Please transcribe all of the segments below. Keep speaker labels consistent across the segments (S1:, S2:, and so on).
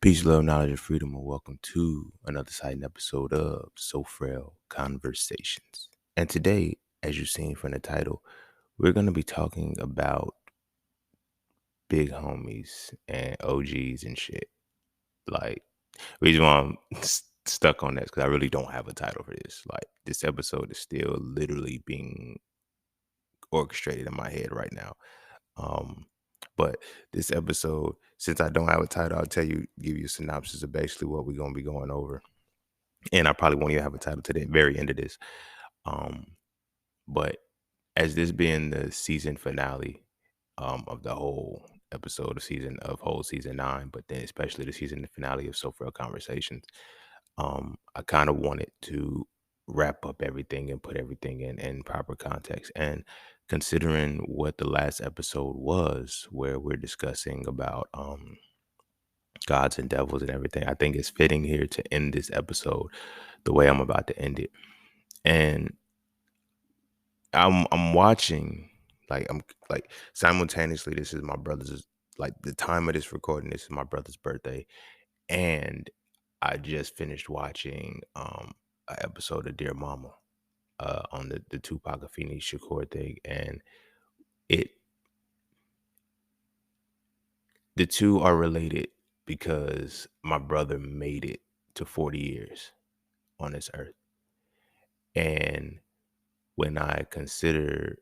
S1: Peace, love, knowledge, and freedom, and welcome to another exciting episode of So Frail Conversations. And today, as you've seen from the title, we're going to be talking about big homies and OGs and shit. Like, reason why I'm stuck on that is because I really don't have a title for this. Like, this episode is still literally being orchestrated in my head right now. But this episode, since I don't have a title, I'll give you a synopsis of basically what we're going to be going over. And I probably won't even have a title to the very end of this. Um, but as this being the season finale of the whole episode of whole season 9, but then especially the season finale of So Frail Conversations, I kind of wanted to wrap up everything and put everything in proper context. And considering what the last episode was, where we're discussing about gods and devils and everything, I think it's fitting here to end this episode the way I'm about to end it. And I'm watching, I'm like simultaneously, this is my brother's, like the time of this recording, this is my brother's birthday. And I just finished watching an episode of Dear Mama on the Tupac Afeni Shakur thing. And the two are related because my brother made it to 40 years on this earth. And when I consider,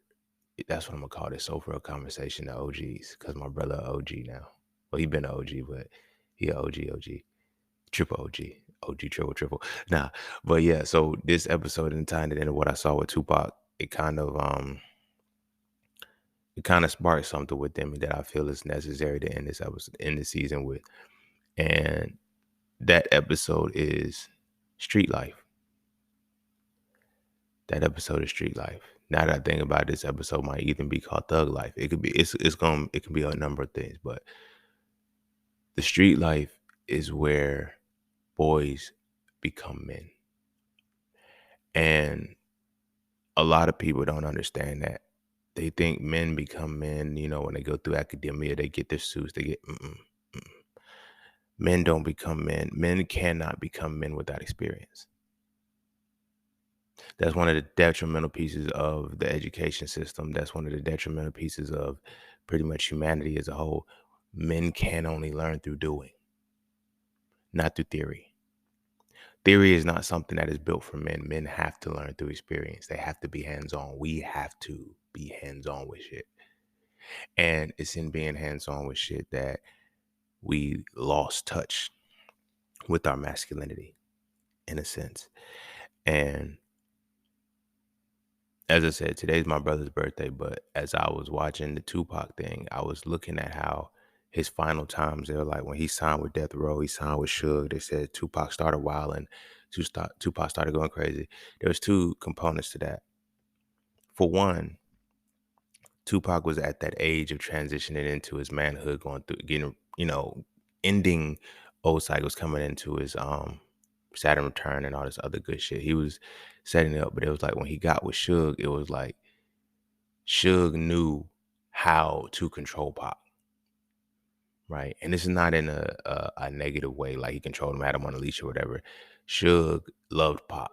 S1: that's what I'm gonna call this So Frail Conversation to OGs, because my brother OG now. Well, he been an OG, but he a OG, triple OG, triple. Nah, but yeah. So this episode and tying it into what I saw with Tupac, it kind of sparked something within me that I feel is necessary to end this episode, end the season with, and that episode is street life. That episode is street life. Now that I think about it, this episode might even be called Thug Life. It could be, it can be a number of things, but the street life is where boys become men. And a lot of people don't understand that. They think men become men, when they go through academia, they get their suits, they get, men don't become men. Men cannot become men without experience. That's one of the detrimental pieces of the education system. That's one of the detrimental pieces of pretty much humanity as a whole. Men can only learn through doing, not through theory. Theory is not something that is built for men. Men have to learn through experience. They have to be hands-on. We have to be hands-on with shit. And it's in being hands-on with shit that we lost touch with our masculinity, in a sense. And as I said, today's my brother's birthday, but as I was watching the Tupac thing, I was looking at how his final times, they were like when he signed with Death Row, he signed with Suge. They said Tupac started wilding, Tupac started going crazy. There was two components to that. For one, Tupac was at that age of transitioning into his manhood, going through getting, ending old cycles, coming into his Saturn return and all this other good shit. He was setting it up, but it was like when he got with Suge, it was like Suge knew how to control Pac, right? And this is not in a negative way, like he controlled him, had him on a leash or whatever. Suge loved Pac,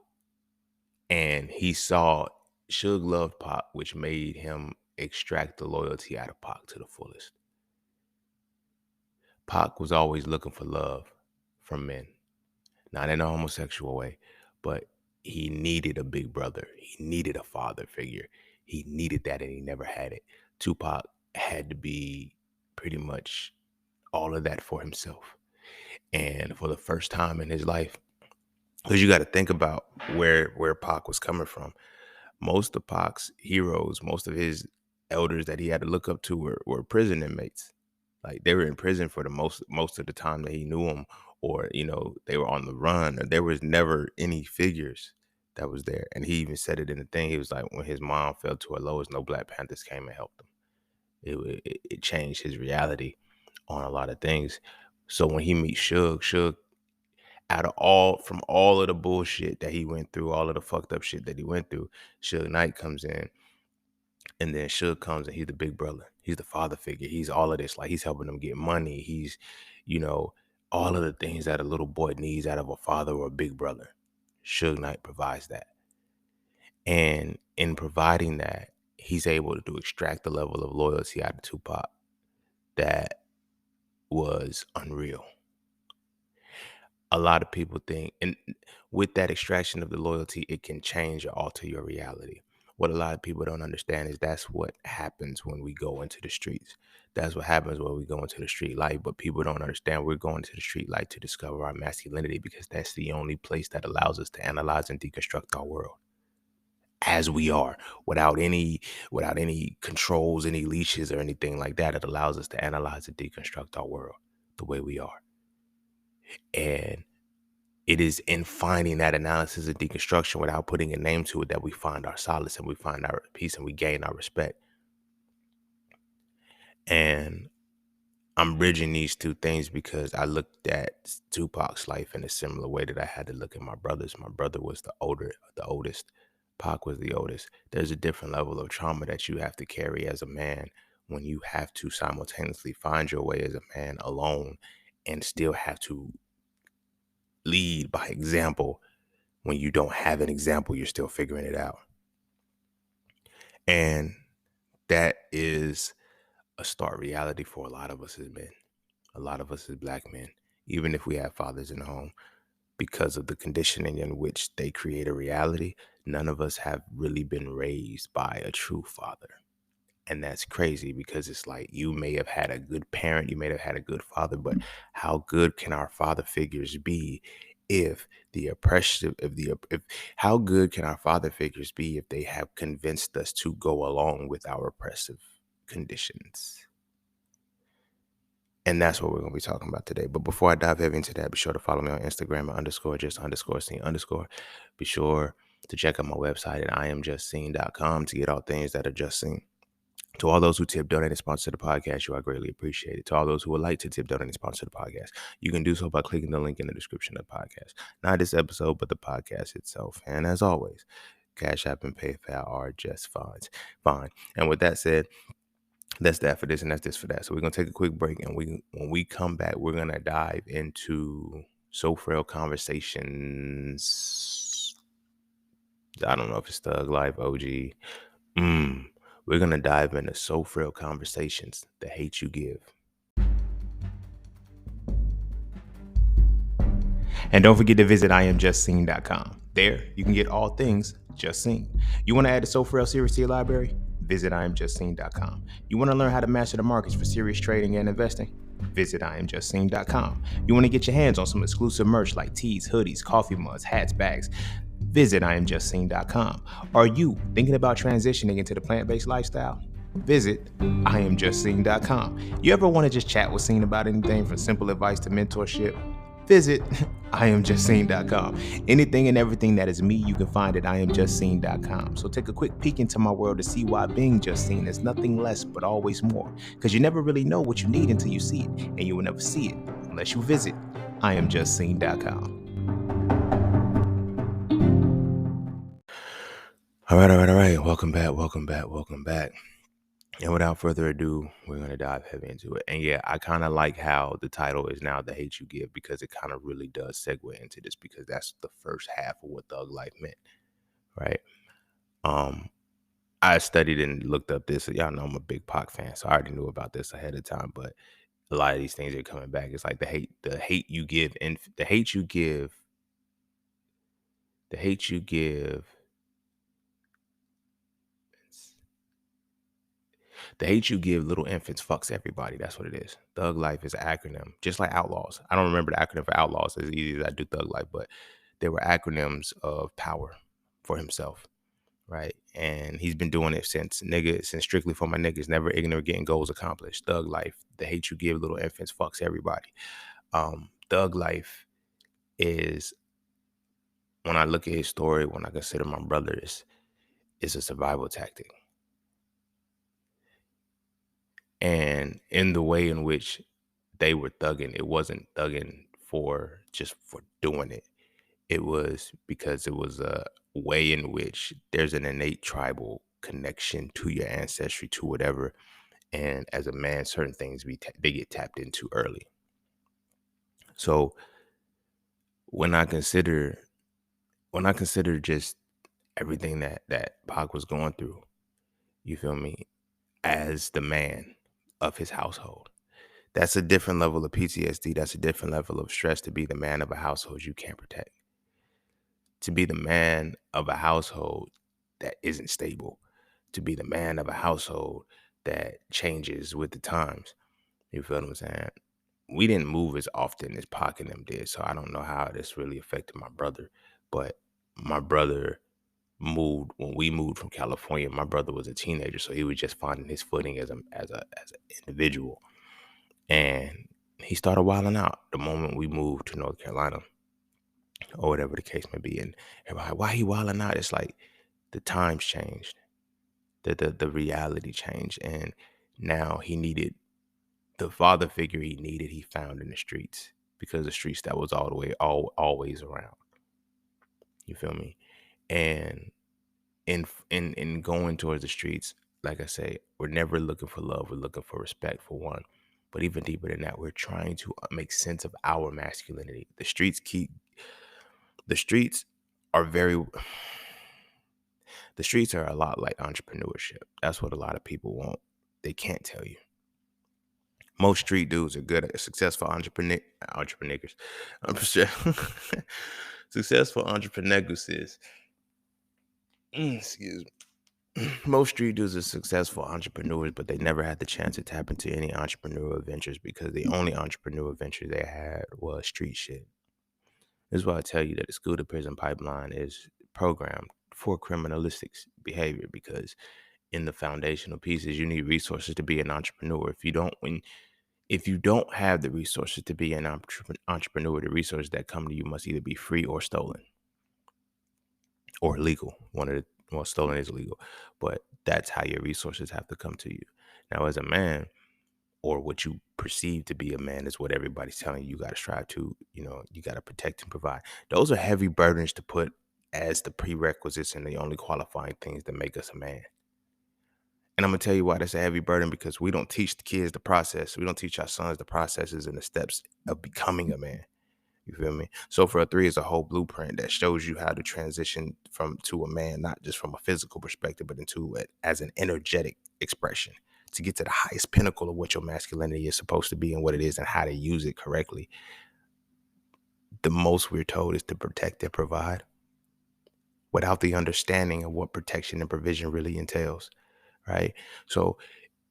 S1: and he saw Suge loved Pac, which made him extract the loyalty out of Pac to the fullest. Pac was always looking for love from men, not in a homosexual way, but he needed a big brother. He needed a father figure. He needed that, and he never had it. Tupac had to be pretty much all of that for himself. And for the first time in his life, because you got to think about where Pac was coming from. Most of Pac's heroes, most of his elders that he had to look up to were prison inmates. Like they were in prison for the most of the time that he knew them, or they were on the run. Or there was never any figures that was there. And he even said it in the thing. He was like, when his mom fell to her lowest, no Black Panthers came and helped him. It changed his reality on a lot of things. So when he meets Suge, from all of the bullshit that he went through, all of the fucked up shit that he went through, Suge Knight comes in, and then Suge comes and he's the big brother. He's the father figure. He's all of this. Like he's helping them get money. He's, all of the things that a little boy needs out of a father or a big brother. Suge Knight provides that. And in providing that, he's able to extract the level of loyalty out of Tupac that was unreal. A lot of people think, and with that extraction of the loyalty, it can change or alter your reality. What a lot of people don't understand is that's what happens when we go into the streets. That's what happens when we go into the street life. But people don't understand we're going to the street life to discover our masculinity, because that's the only place that allows us to analyze and deconstruct our world as we are, without any controls, any leashes or anything like that. It allows us to analyze and deconstruct our world the way we are. And it is in finding that analysis and deconstruction without putting a name to it that we find our solace and we find our peace and we gain our respect. And I'm bridging these two things because I looked at Tupac's life in a similar way that I had to look at my brother's. My brother was the oldest. Pac was the oldest. There's a different level of trauma that you have to carry as a man when you have to simultaneously find your way as a man alone and still have to lead by example. When you don't have an example, you're still figuring it out. And that is a stark reality for a lot of us as men, a lot of us as black men, even if we have fathers in the home, because of the conditioning in which they create a reality. None of us have really been raised by a true father. And that's crazy, because it's like, you may have had a good parent, you may have had a good father, but how good can our father figures be if the oppression, if how good can our father figures be if they have convinced us to go along with our oppressive conditions? And that's what we're going to be talking about today. But before I dive heavy into that, be sure to follow me on Instagram at _just_scene_. Be sure to check out my website at iamjustseen.com to get all things that are just seen. To all those who tip, donate, and sponsor the podcast, you are greatly appreciated. To all those who would like to tip, donate, and sponsor the podcast, you can do so by clicking the link in the description of the podcast. Not this episode, but the podcast itself. And as always, Cash App and PayPal are just fine. And with that said, that's that for this, and that's this for that. So we're gonna take a quick break, and when we come back, we're gonna dive into So Frail Conversations. I don't know if it's Thug Life, OG. We're gonna dive into So Frail Conversations, The Hate You Give. And don't forget to visit iamjustseen.com. There, you can get all things Just Seen. You want to add the So Frail series to your library? Visit iamjustseen.com. You want to learn how to master the markets for serious trading and investing? Visit iamjustseen.com. You want to get your hands on some exclusive merch like tees, hoodies, coffee mugs, hats, bags? Visit iamjustseen.com. Are you thinking about transitioning into the plant-based lifestyle? Visit iamjustseen.com. You ever want to just chat with Scene about anything from simple advice to mentorship? Visit iamjustseen.com. Anything and everything that is me, you can find at iamjustseen.com. So take a quick peek into my world to see why being just seen is nothing less but always more. Because you never really know what you need until you see it, and you will never see it unless you visit iamjustseen.com. All right. Welcome back. And without further ado, we're going to dive heavy into it. And yeah, I kind of like how the title is now The Hate You Give, because it kind of really does segue into this, because that's the first half of what Thug Life meant, right? I studied and looked up this. Y'all know I'm a big Pac fan, so I already knew about this ahead of time, but a lot of these things are coming back. It's like the hate you give, and the hate you give little infants fucks everybody. That's what it is. Thug Life is an acronym, just like Outlaws. I don't remember the acronym for Outlaws as easy as I do Thug Life, but there were acronyms of power for himself, right? And he's been doing it since Strictly for My Niggas, never ignorant, getting goals accomplished. Thug Life, the hate you give little infants fucks everybody. Thug Life is, when I look at his story, when I consider my brother's, is a survival tactic. And in the way in which they were thugging, it wasn't thugging for just for doing it. It was because it was a way in which there's an innate tribal connection to your ancestry, to whatever. And as a man, certain things they get tapped into early. So when I consider just everything that Pac was going through, you feel me, as the man of his household, that's a different level of PTSD. That's a different level of stress to be the man of a household you can't protect. To be the man of a household that isn't stable. To be the man of a household that changes with the times. You feel what I'm saying? We didn't move as often as Pac and them did, so I don't know how this really affected my brother. But my brother moved when we moved from California. My brother was a teenager, so he was just finding his footing as an individual, and he started wilding out the moment we moved to North Carolina, or whatever the case may be. And everybody, why he wilding out? It's like the times changed, the reality changed, and now he needed the father figure he needed. He found in the streets, because the streets that was all the way always around. You feel me? And in going towards the streets, like I say, we're never looking for love. We're looking for respect, for one. But even deeper than that, we're trying to make sense of our masculinity. The streets are very the streets are a lot like entrepreneurship. That's what a lot of people want. They can't tell you. Most street dudes are good at successful entrepreneurs. I'm sure successful entrepreneurs is excuse me. Most street dudes are successful entrepreneurs, but they never had the chance to tap into any entrepreneurial ventures, because the only entrepreneurial venture they had was street shit. This is why I tell you that the school to prison pipeline is programmed for criminalistic behavior, because in the foundational pieces, you need resources to be an entrepreneur. If you don't have the resources to be an entrepreneur, the resources that come to you must either be free or stolen or illegal. Well, stolen is illegal, but that's how your resources have to come to you. Now, as a man, or what you perceive to be a man, is what everybody's telling you. You got to strive to, you got to protect and provide. Those are heavy burdens to put as the prerequisites and the only qualifying things that make us a man. And I'm gonna tell you why that's a heavy burden, because we don't teach the kids the process. We don't teach our sons the processes and the steps of becoming a man. You feel me? So for a three is a whole blueprint that shows you how to transition to a man, not just from a physical perspective, but into it as an energetic expression, to get to the highest pinnacle of what your masculinity is supposed to be and what it is and how to use it correctly. The most we're told is to protect and provide, without the understanding of what protection and provision really entails. Right. So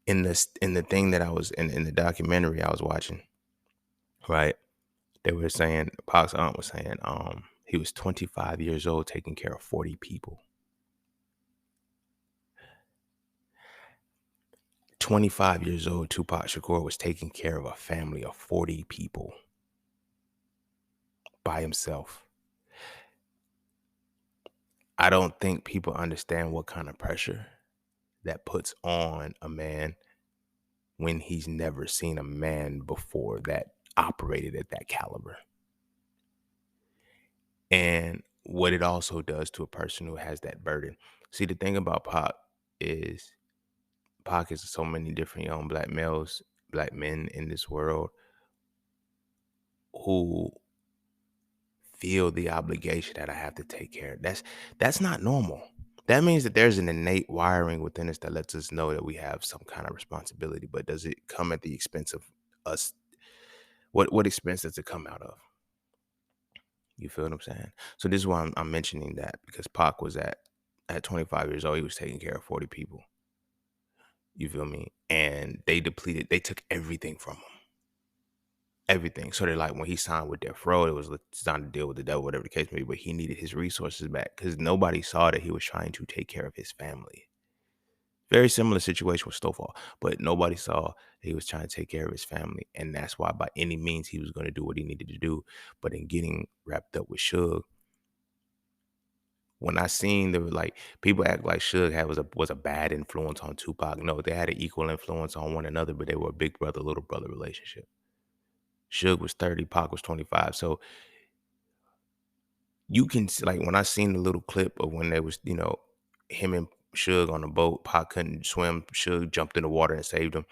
S1: in the thing that I was in the documentary I was watching, right, they were saying, Pac's aunt was saying, he was 25 years old taking care of 40 people. 25 years old, Tupac Shakur was taking care of a family of 40 people by himself. I don't think people understand what kind of pressure that puts on a man when he's never seen a man before that operated at that caliber. And what it also does to a person who has that burden. See, the thing about is Pac is so many different young black males, black men in this world who feel the obligation that I have to take care of. That's not normal. That means that there's an innate wiring within us that lets us know that we have some kind of responsibility. But does it come at the expense of us? What expense does it come out of? You feel what I'm saying? So this is why I'm mentioning that, because Pac was at 25 years old, he was taking care of 40 people. You feel me? And they took everything from him. Everything. So they're like, when he signed with Frail, it was designed to deal with the devil, whatever the case may be, but he needed his resources back, because nobody saw that he was trying to take care of his family. Very similar situation with Stofall, but nobody saw he was trying to take care of his family. And that's why by any means he was going to do what he needed to do. But in getting wrapped up with Suge, when I seen people act like Suge was a bad influence on Tupac. No, they had an equal influence on one another, but they were a big brother, little brother relationship. Suge was 30, Pac was 25. So you can see, like, when I seen the little clip of when they was, him and Suge on the boat, Pac couldn't swim, Suge jumped in the water and saved him.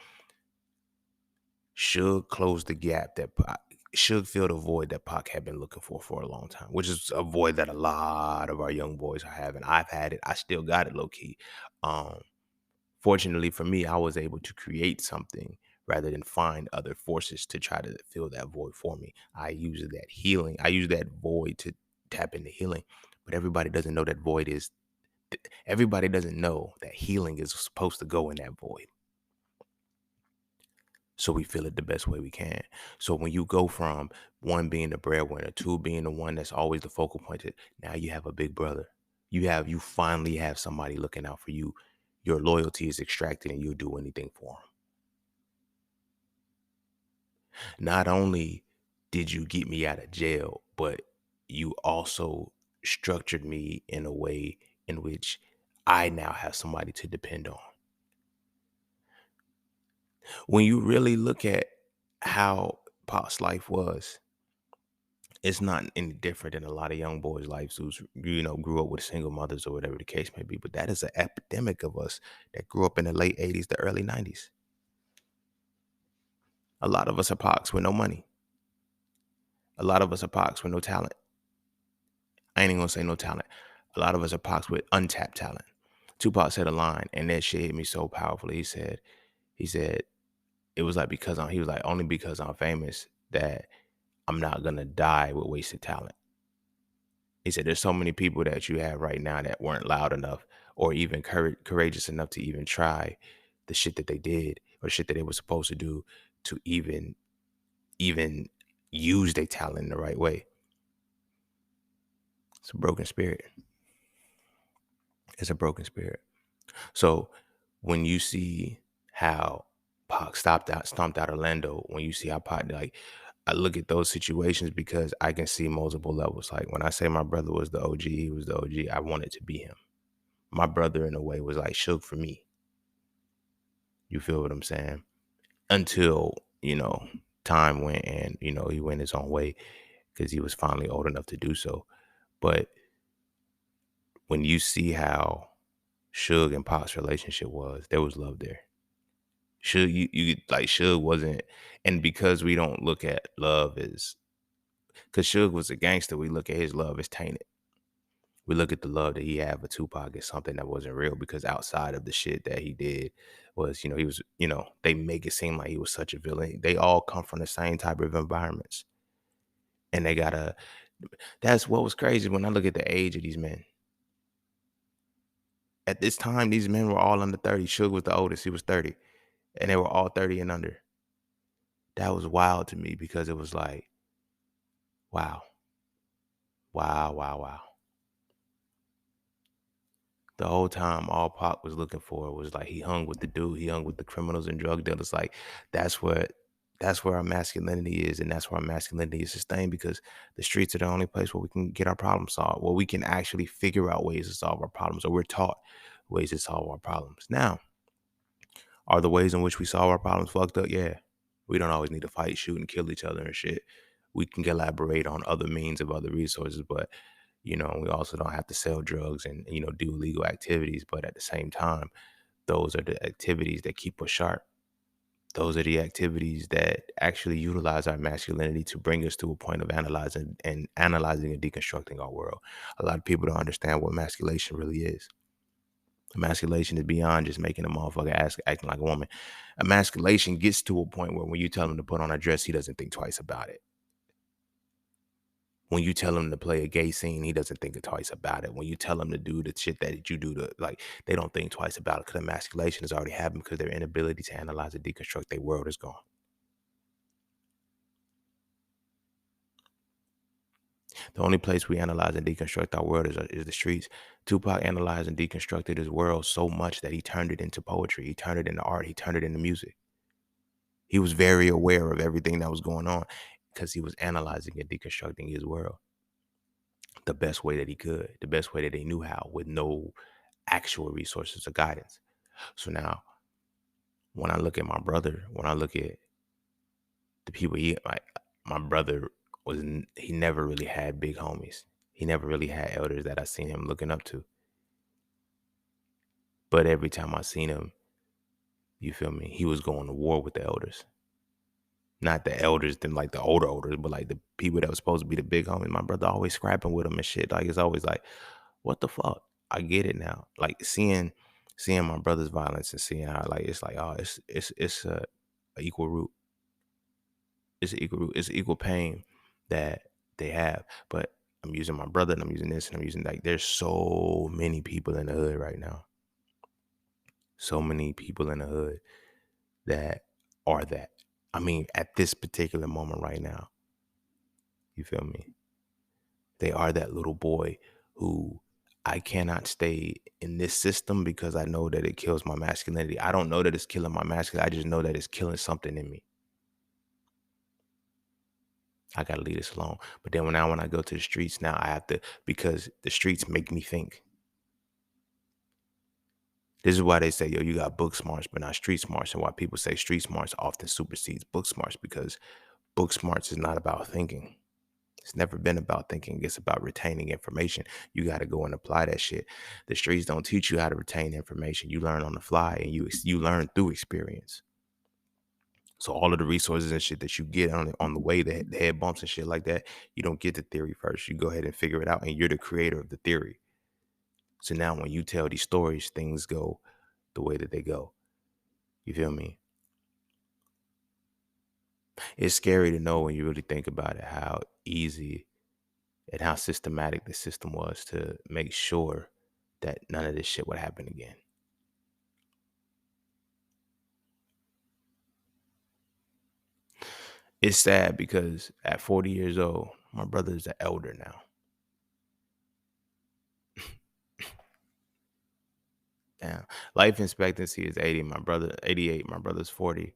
S1: Suge closed the gap that Suge filled a void that Pac had been looking for a long time, which is a void that a lot of our young boys are having. I've had it. I still got it low key. Um, Fortunately for me, I was able to create something rather than find other forces to try to fill that void for me. I use that healing. I use that void to tap into healing. But everybody doesn't know that void is. Everybody doesn't know that healing is supposed to go in that void, so we feel it the best way we can. So when you go from one being the breadwinner, two being the one that's always the focal point, now you have a big brother. You finally have somebody looking out for you. Your loyalty is extracted and you'll do anything for them. Not only did you get me out of jail, but you also structured me in a way in which I now have somebody to depend on. When you really look at how Pop's life was, it's not any different than a lot of young boys' lives who's, grew up with single mothers or whatever the case may be. But that is an epidemic of us that grew up in the late 80s, the early 90s. A lot of us are Pocs with no money. A lot of us are Pocs with no talent. I ain't even gonna say no talent. A lot of us are Pocs with untapped talent. Tupac said a line, and that shit hit me so powerfully. He said, it was like he was like, only because I'm famous that I'm not gonna die with wasted talent. He said, there's so many people that you have right now that weren't loud enough or even courageous enough to even try the shit that they did or shit that they were supposed to do to even use their talent in the right way. It's a broken spirit. It's a broken spirit. So when you see how Pac stomped out Orlando, when you see how Pac, like, I look at those situations because I can see multiple levels. Like when I say my brother was the OG, he was the OG. I wanted to be him. My brother in a way was like Suge for me. You feel what I'm saying? Until, time went and, he went his own way because he was finally old enough to do so. But when you see how Suge and Pac's relationship was, there was love there. Suge, you like Suge wasn't, and because we don't look at love as, because Suge was a gangster, we look at his love as tainted. We look at the love that he had for Tupac as something that wasn't real because outside of the shit that he did was, he was, they make it seem like he was such a villain. They all come from the same type of environments. And that's what was crazy when I look at the age of these men. At this time, these men were all under 30. Suge was the oldest, he was 30. And they were all 30 and under. That was wild to me because it was like, wow, wow, wow, wow. The whole time, all Pac was looking for was like he hung with the dude, he hung with the criminals and drug dealers. Like that's what that's where our masculinity is, and that's where our masculinity is sustained because the streets are the only place where we can get our problems solved, where we can actually figure out ways to solve our problems, or we're taught ways to solve our problems. Now, are the ways in which we solve our problems fucked up? Yeah. We don't always need to fight, shoot, and kill each other and shit. We can collaborate on other means of other resources, but we also don't have to sell drugs and do illegal activities. But at the same time, those are the activities that keep us sharp. Those are the activities that actually utilize our masculinity to bring us to a point of analyzing and deconstructing our world. A lot of people don't understand what masculation really is. Emasculation is beyond just making a motherfucker acting like a woman. Emasculation gets to a point where when you tell him to put on a dress, he doesn't think twice about it. When you tell him to play a gay scene, he doesn't think twice about it. When you tell him to do the shit that you do, they don't think twice about it because emasculation has already happened because their inability to analyze and deconstruct their world is gone. The only place we analyze and deconstruct our world is the streets. Tupac analyzed and deconstructed his world so much that he turned it into poetry. He turned it into art. He turned it into music. He was very aware of everything that was going on because he was analyzing and deconstructing his world the best way that he could, the best way that he knew how, with no actual resources or guidance. So now, when I look at my brother, when I look at the people my brother he never really had big homies. He never really had elders that I seen him looking up to. But every time I seen him, you feel me, he was going to war with the elders. Not the elders, them like the older elders, but like the people that was supposed to be the big homies. My brother always scrapping with them and shit. Like it's always like, what the fuck? I get it now. Like seeing my brother's violence and seeing how like it's like, oh, it's a equal root. It's an equal root. It's equal pain that they have. But I'm using my brother and I'm using this and I'm using like there's so many people in the hood right now. So many people in the hood that are that. I mean, at this particular moment right now, you feel me? They are that little boy who I cannot stay in this system because I know that it kills my masculinity. I don't know that it's killing my masculinity. I just know that it's killing something in me. I gotta leave this alone. But then when I go to the streets now, I have to because the streets make me think. This is why they say, yo, you got book smarts, but not street smarts. And why people say street smarts often supersedes book smarts because book smarts is not about thinking. It's never been about thinking. It's about retaining information. You got to go and apply that shit. The streets don't teach you how to retain information. You learn on the fly and you learn through experience. So all of the resources and shit that you get on the way, the head bumps and shit like that, you don't get the theory first. You go ahead and figure it out and you're the creator of the theory. So now when you tell these stories, things go the way that they go. You feel me? It's scary to know when you really think about it, how easy and how systematic the system was to make sure that none of this shit would happen again. It's sad because at 40 years old, my brother's an elder now. Damn. Life expectancy is 80. My brother, 88. My brother's 40.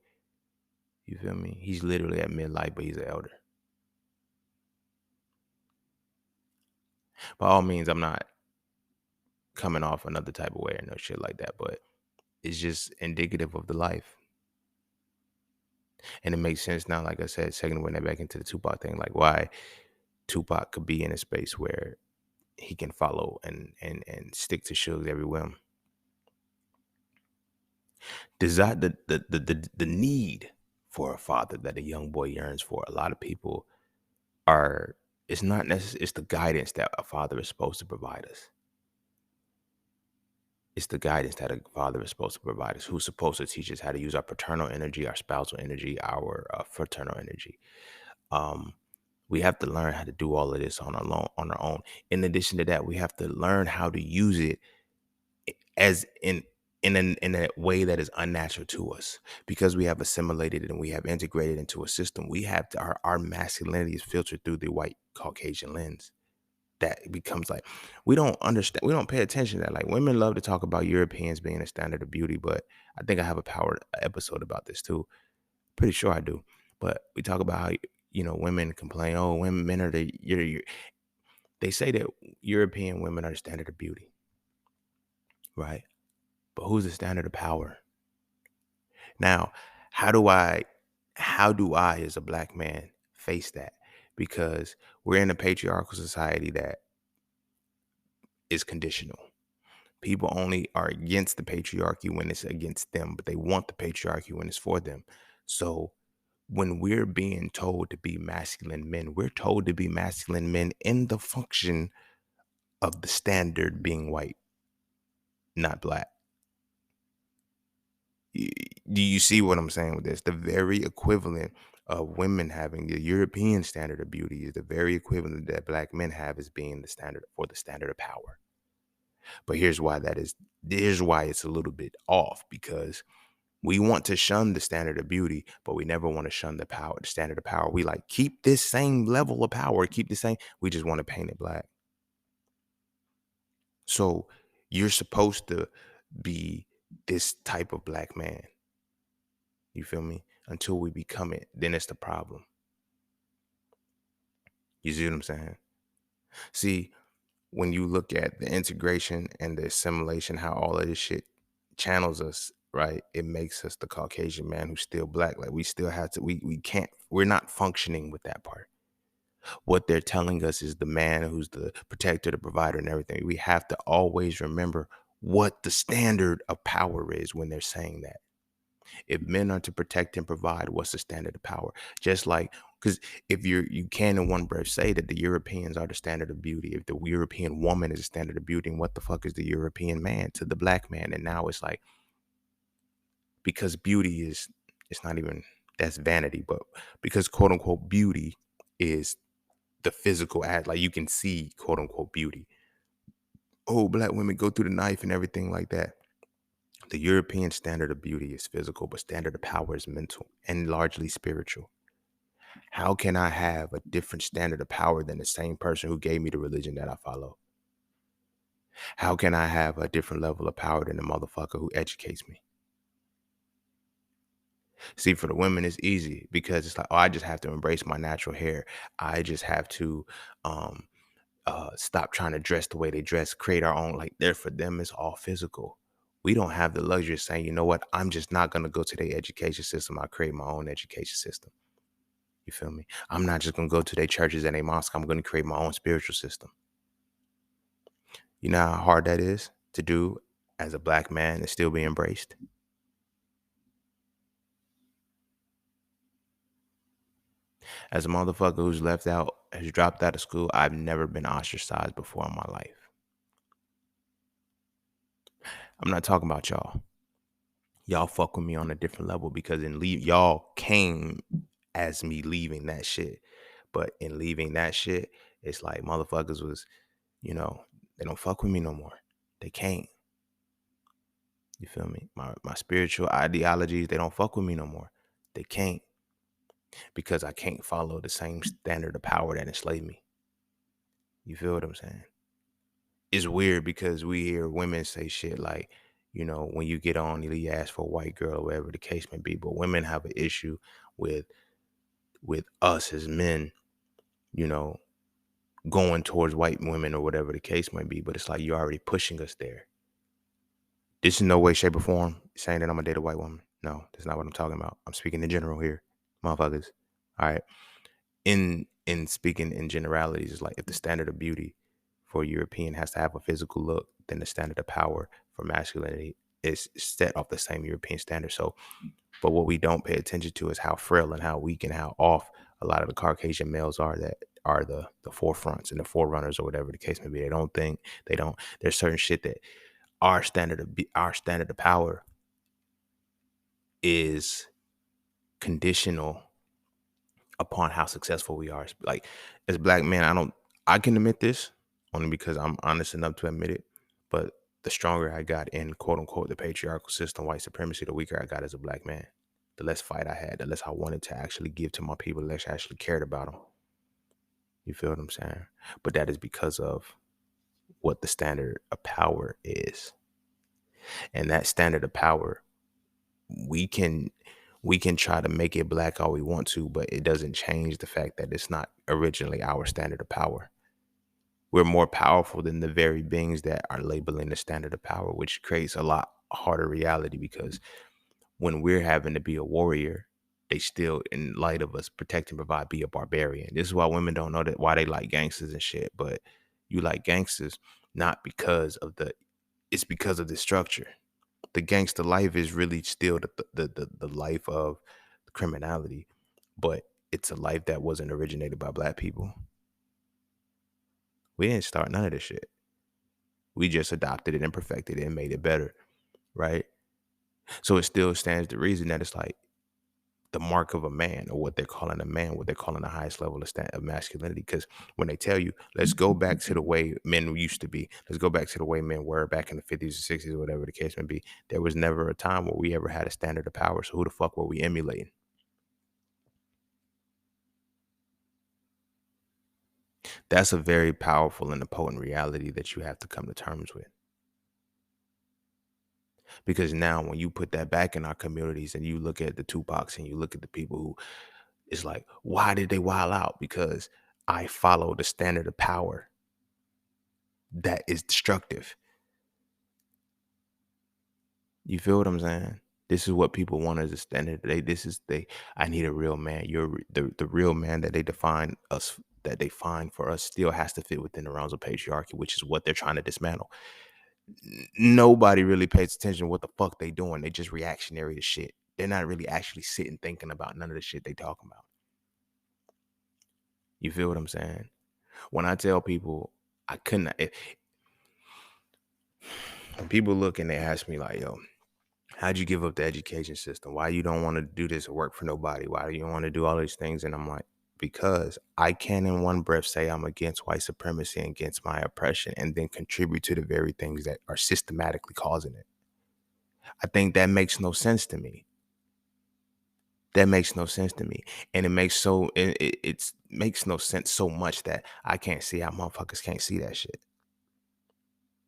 S1: You feel me? He's literally at midlife, but he's an elder. By all means, I'm not coming off another type of way or no shit like that, but it's just indicative of the life. And it makes sense now, like I said, second when that back into the Tupac thing, like why Tupac could be in a space where he can follow and stick to Suge's every whim. Desire the need for a father that a young boy yearns for. A lot of people are. It's not necessarily. It's the guidance that a father is supposed to provide us. It's the guidance that a father is supposed to provide us. Who's supposed to teach us how to use our paternal energy, our spousal energy, our fraternal energy. Um, we have to learn how to do all of this on our own. In addition to that, we have to learn how to use it as in a way that is unnatural to us because we have assimilated it and we have integrated into a system. We have to, our masculinity is filtered through the white Caucasian lens. That becomes like we don't understand, we don't pay attention to that. Like women love to talk about Europeans being a standard of beauty, but I think I have a power episode about this too. Pretty sure I do. But we talk about how women complain, oh, women men are you're they say that European women are the standard of beauty, right? But who's the standard of power? Now, how do I as a black man face that? Because we're in a patriarchal society that is conditional. People only are against the patriarchy when it's against them, but they want the patriarchy when it's for them. So when we're being told to be masculine men, we're told to be masculine men in the function of the standard being white, not black. Do you see what I'm saying with this? The very equivalent of women having the European standard of beauty is the very equivalent that black men have as being the standard for the standard of power. But here's why it's a little bit off because we want to shun the standard of beauty, but we never want to shun the standard of power. We like keep this same level of power, keep the same. We just want to paint it black. So you're supposed to be this type of black man. You feel me? Until we become it, then it's the problem. You see what I'm saying? See, when you look at the integration and the assimilation, how all of this shit channels us, right? It makes us the Caucasian man who's still black. Like we still have to, we can't, we're not functioning with that part. What they're telling us is the man who's the protector, the provider, and everything. We have to always remember what the standard of power is when they're saying that. If men are to protect and provide, what's the standard of power? Just like, because if you can in one breath say that the Europeans are the standard of beauty, if the European woman is the standard of beauty, and what the fuck is the European man to the black man? And now it's like, because beauty is, it's not even, that's vanity, but because quote unquote beauty is the physical act, like you can see quote unquote beauty. Oh, black women go through the knife and everything like that. The European standard of beauty is physical, but standard of power is mental and largely spiritual. How can I have a different standard of power than the same person who gave me the religion that I follow? How can I have a different level of power than the motherfucker who educates me? See, for the women, it's easy because it's like, oh, I just have to embrace my natural hair. I just have to um, stop trying to dress the way they dress, create our own. Like, there for them, it's all physical. We don't have the luxury of saying, you know what, I'm just not going to go to their education system. I create my own education system. You feel me? I'm not just going to go to their churches and a mosque. I'm going to create my own spiritual system. You know how hard that is to do as a black man and still be embraced? As a motherfucker who's left out, has dropped out of school, I've never been ostracized before in my life. I'm not talking about y'all. Y'all fuck with me on a different level because y'all came as me leaving that shit. But in leaving that shit, it's like motherfuckers was, you know, they don't fuck with me no more. They can't. You feel me? My spiritual ideologies, they don't fuck with me no more. They can't, because I can't follow the same standard of power that enslaved me. You feel what I'm saying? It's weird because we hear women say shit like, you know, when you get on, you ask for a white girl or whatever the case may be. But women have an issue with us as men, you know, going towards white women or whatever the case might be. But it's like you're already pushing us there. This is no way, shape, or form saying that I'm gonna date a white woman. No, that's not what I'm talking about. I'm speaking in general here, motherfuckers. All right. In speaking in generalities, it's like if the standard of beauty for European has to have a physical look, then the standard of power for masculinity is set off the same European standard. So, but what we don't pay attention to is how frail and how weak and how off a lot of the Caucasian males are, that are the forefronts and the forerunners or whatever the case may be. They don't think, they don't, there's certain shit that our standard of power is conditional upon how successful we are. Like, as black men, I can admit this only because I'm honest enough to admit it. But the stronger I got in quote unquote the patriarchal system, white supremacy, the weaker I got as a black man. The less fight I had, the less I wanted to actually give to my people, the less I actually cared about them. You feel what I'm saying? But that is because of what the standard of power is. And that standard of power, we can try to make it black all we want to, but it doesn't change the fact that it's not originally our standard of power. We're more powerful than the very beings that are labeling the standard of power, which creates a lot harder reality, because when we're having to be a warrior, they still, in light of us protect and provide, be a barbarian. This is why women don't know that, why they like gangsters and shit. But you like gangsters not because of it's because of the structure. The gangster life is really still the life of criminality, but it's a life that wasn't originated by black people. We didn't start none of this shit. We just adopted it and perfected it and made it better, right? So it still stands to reason that it's like the mark of a man, or what they're calling a man, what they're calling the highest level of masculinity. Because when they tell you, let's go back to the way men used to be, let's go back to the way men were back in the 50s or 60s, or whatever the case may be, there was never a time where we ever had a standard of power. So who the fuck were we emulating? That's a very powerful and a potent reality that you have to come to terms with. Because now when you put that back in our communities and you look at the Tupacs and you look at the people who, it's like, why did they wild out? Because I follow the standard of power that is destructive. You feel what I'm saying? This is what people want as a standard. I need a real man. The real man that they define us, that they find for us, still has to fit within the realms of patriarchy, which is what they're trying to dismantle. Nobody really pays attention to what the fuck they doing. They just reactionary to shit. they're not really actually sitting thinking about none of the shit they talking about. You feel what I'm saying? When I tell people I couldn't, when people look and they ask me like, yo, how'd you give up the education system? Why you don't want to do this or work for nobody? Why do you want to do all these things? And I'm like, because I can in one breath say I'm against white supremacy and against my oppression and then contribute to the very things that are systematically causing it. I think that makes no sense to me. That makes no sense to me. And it makes no sense so much that I can't see how motherfuckers can't see that shit.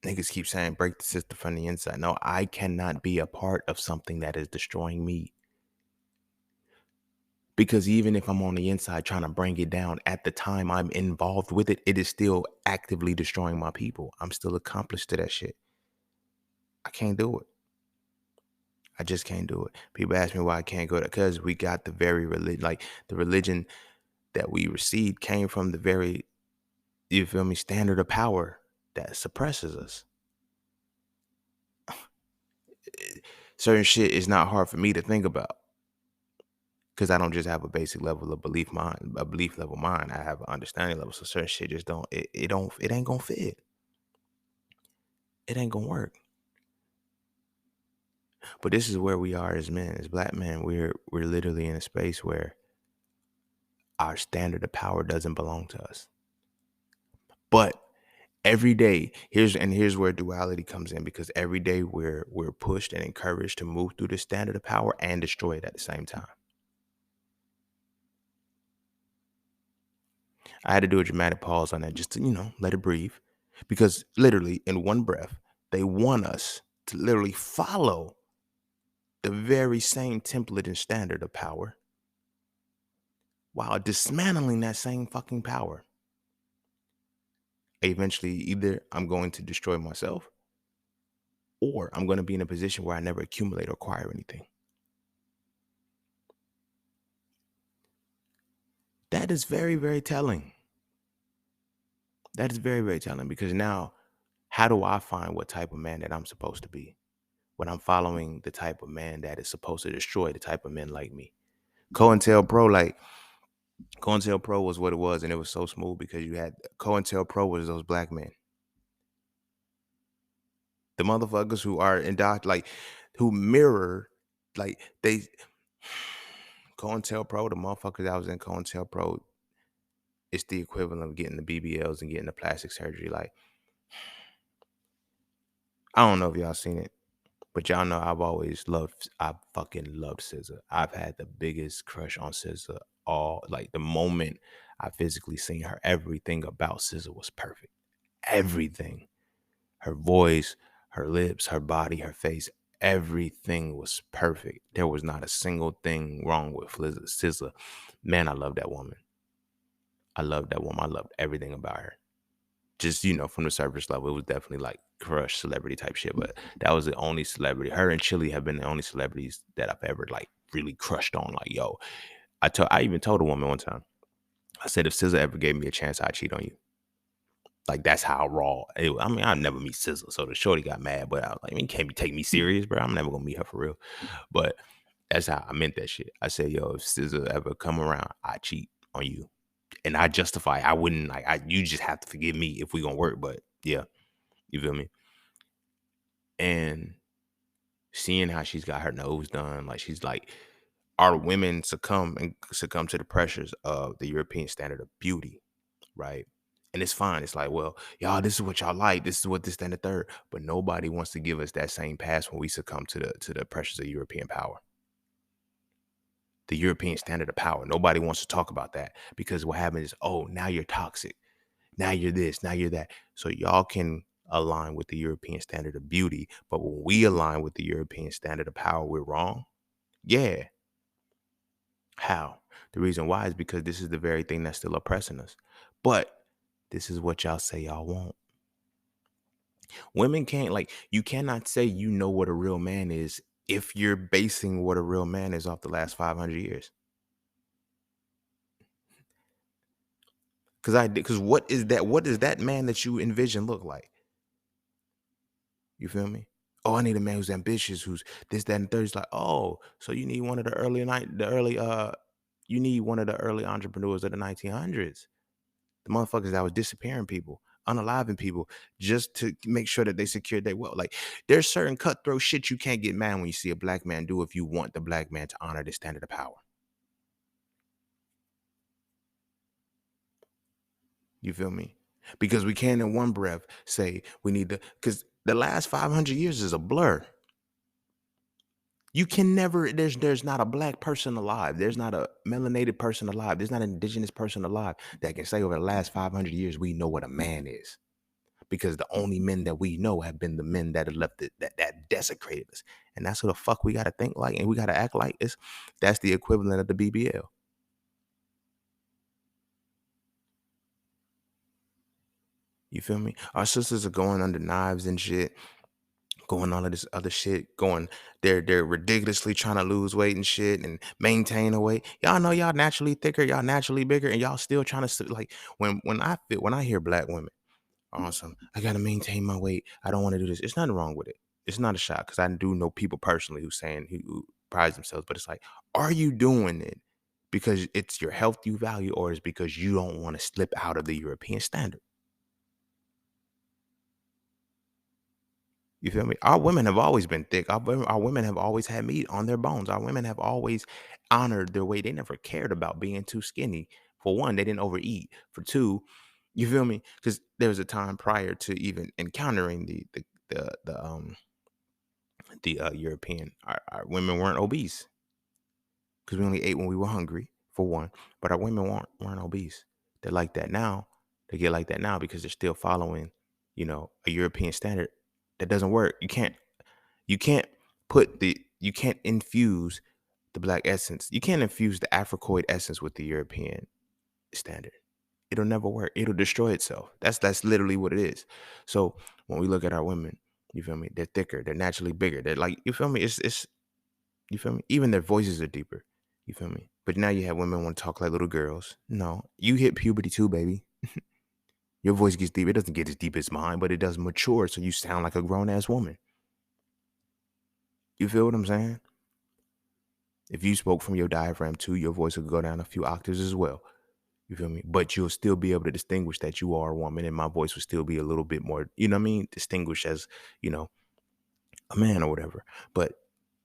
S1: Niggas keep saying break the system from the inside. No, I cannot be a part of something that is destroying me. Because even if I'm on the inside trying to bring it down, at the time I'm involved with it, it is still actively destroying my people. I'm still accomplished to that shit. I can't do it. I just can't do it. People ask me why I can't go there. Because we got the very religion, like the religion that we received came from the very, you feel me, standard of power that suppresses us. Certain shit is not hard for me to think about. Because I don't just have a basic level of a belief level mind. I have an understanding level. So certain shit just don't, it ain't gonna fit. It ain't gonna work. But this is where we are as men, as black men. We're literally in a space where our standard of power doesn't belong to us. But every day, here's where duality comes in, because every day we're pushed and encouraged to move through the standard of power and destroy it at the same time. I had to do a dramatic pause on that just to, let it breathe. Because literally in one breath, they want us to literally follow the very same template and standard of power while dismantling that same fucking power. Eventually, either I'm going to destroy myself or I'm going to be in a position where I never accumulate or acquire anything. That is very, very telling. That is very, very telling, because now, how do I find what type of man that I'm supposed to be when I'm following the type of man that is supposed to destroy the type of men like me? COINTELPRO was what it was, and it was so smooth because you had COINTELPRO was those black men. The motherfuckers who are who mirror, like they COINTELPRO, the motherfuckers that was in COINTELPRO, it's the equivalent of getting the BBLs and getting the plastic surgery. Like, I don't know if y'all seen it, but y'all know I fucking loved SZA. I've had the biggest crush on SZA the moment I physically seen her. Everything about SZA was perfect. Everything. Her voice, her lips, her body, her face, everything was perfect. There was not a single thing wrong with SZA. Man, I love that woman. I love that woman. I loved everything about her. Just, from the surface level, it was definitely like crush celebrity type shit. But that was the only celebrity. Her and Chili have been the only celebrities that I've ever like really crushed on. Like, yo, I even told a woman one time, I said, if SZA ever gave me a chance, I'd cheat on you. Like, that's how raw. I'll never meet SZA. So the shorty got mad, but I was like, you can't take me serious, bro. I'm never gonna meet her for real. But that's how I meant that shit. I said, yo, if SZA ever come around, I cheat on you. And I justify, I wouldn't you just have to forgive me if we gonna work. But yeah, you feel me? And seeing how she's got her nose done, like she's like, our women succumb to the pressures of the European standard of beauty, right? And it's fine. It's like, well, y'all, this is what y'all like. This is what this, and the third. But nobody wants to give us that same pass when we succumb to the pressures of European power. The European standard of power. Nobody wants to talk about that, because what happens is, oh, now you're toxic. Now you're this, now you're that. So y'all can align with the European standard of beauty, but when we align with the European standard of power, we're wrong. Yeah. How? The reason why is because this is the very thing that's still oppressing us. But this is what y'all say y'all want. Women can't, you cannot say you know what a real man is if you're basing what a real man is off the last 500 years. Because what is that? What does that man that you envision look like? You feel me? Oh, I need a man who's ambitious, who's this, that, and the third. It's like, oh, so you need one of the you need one of the early entrepreneurs of the 1900s. The motherfuckers that was disappearing people, unaliving people, just to make sure that they secured their wealth. Like, there's certain cutthroat shit you can't get mad when you see a black man do if you want the black man to honor the standard of power. You feel me? Because we can't in one breath say we need to, because the last 500 years is a blur. You can never, there's not a black person alive. There's not a melanated person alive. There's not an indigenous person alive that can say over the last 500 years, we know what a man is. Because the only men that we know have been the men that have left it, that desecrated us. And that's what the fuck we got to think like and we got to act like. That's the equivalent of the BBL. You feel me? Our sisters are going under knives and shit, going all of this other shit, going, they're ridiculously trying to lose weight and shit and maintain a weight. Y'all know y'all naturally thicker, y'all naturally bigger, and y'all still trying to like when I hear black women, awesome, I gotta maintain my weight, I don't want to do this. It's nothing wrong with it. It's not a shot because I do know people personally who prize themselves, but it's like, are you doing it because it's your health you value, or is it because you don't want to slip out of the European standard? You feel me? Our women have always been thick. Our women have always had meat on their bones. Our women have always honored their weight. They never cared about being too skinny. For one, they didn't overeat. For two, you feel me? Because there was a time prior to even encountering the European, our women weren't obese because we only ate when we were hungry. For one, but our women weren't obese. They're like that now. They get like that now because they're still following, a European standard that doesn't work. You can't you can't infuse the black essence. You can't infuse the Afrocoid essence with the European standard. It'll never work. It'll destroy itself. That's literally what it is. So when we look at our women, you feel me? They're thicker. They're naturally bigger. They're like, you feel me? It's you feel me? Even their voices are deeper. You feel me? But now you have women want to talk like little girls. No, you hit puberty too, baby. Your voice gets deep. It doesn't get as deep as mine, but it does mature, so you sound like a grown ass woman. You feel what I'm saying? If you spoke from your diaphragm too, your voice would go down a few octaves as well. You feel me? But you'll still be able to distinguish that you are a woman, and my voice would still be a little bit more, you know what I mean? Distinguished as, you know, a man or whatever. But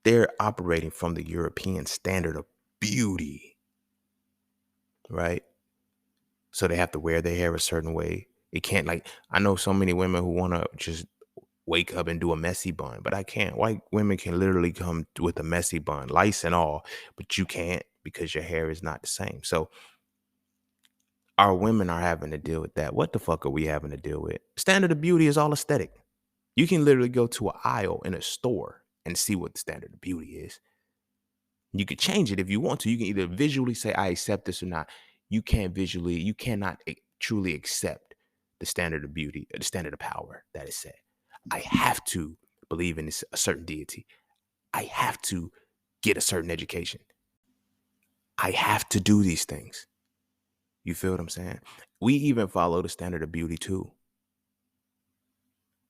S1: they're operating from the European standard of beauty, right? So they have to wear their hair a certain way. It can't, like, I know so many women who want to just wake up and do a messy bun, but I can't. White women can literally come with a messy bun, lice and all, but you can't because your hair is not the same. So our women are having to deal with that. What the fuck are we having to deal with? Standard of beauty is all aesthetic. You can literally go to an aisle in a store and see what the standard of beauty is. You could change it if you want to. You can either visually say, I accept this or not. You cannot truly accept the standard of beauty, the standard of power that is set. I have to believe in a certain deity. I have to get a certain education. I have to do these things. You feel what I'm saying? We even follow the standard of beauty too.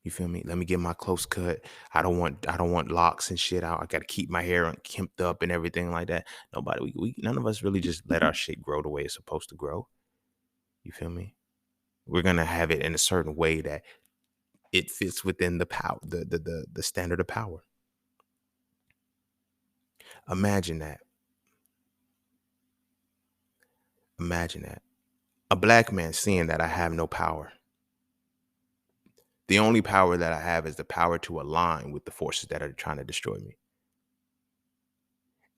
S1: You feel me? Let me get my close cut. I don't want locks and shit out. I gotta keep my hair unkempt up and everything like that. Nobody, we none of us really just let our shit grow the way it's supposed to grow. You feel me? We're gonna have it in a certain way that it fits within the power, the standard of power. Imagine that. Imagine that. A black man seeing that I have no power. The only power that I have is the power to align with the forces that are trying to destroy me.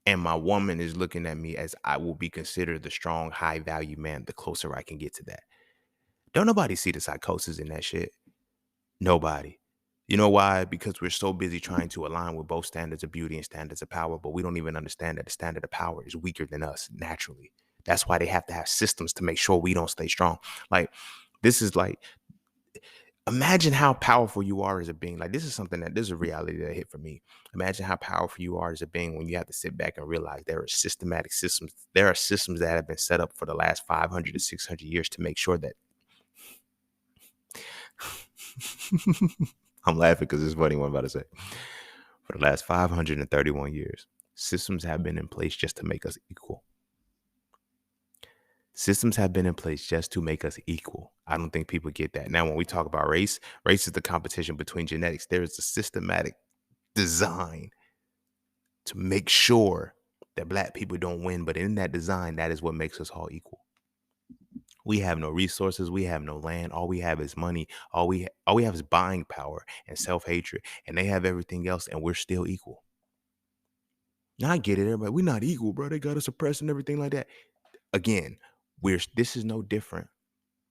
S1: And my woman is looking at me as I will be considered the strong, high value man the closer I can get to that. Don't nobody see the psychosis in that shit. Nobody. You know why? Because we're so busy trying to align with both standards of beauty and standards of power, but we don't even understand that the standard of power is weaker than us naturally. That's why they have to have systems to make sure we don't stay strong. Like, this is like, imagine how powerful you are as a being. Like, this is a reality that hit for me. Imagine how powerful you are as a being when you have to sit back and realize there are systematic systems. There are systems that have been set up for the last 500 to 600 years to make sure that I'm laughing because it's funny what I'm about to say. For the last 531 years, systems have been in place just to make us equal. Systems have been in place just to make us equal. I don't think people get that. Now, when we talk about race is the competition between genetics. There is a systematic design to make sure that black people don't win. But in that design, that is what makes us all equal. We have no resources. We have no land. All we have is money. All we have is buying power and self-hatred. And they have everything else, and we're still equal. Now I get it, everybody. We're not equal, bro. They got us oppressed and everything like that. Again, this is no different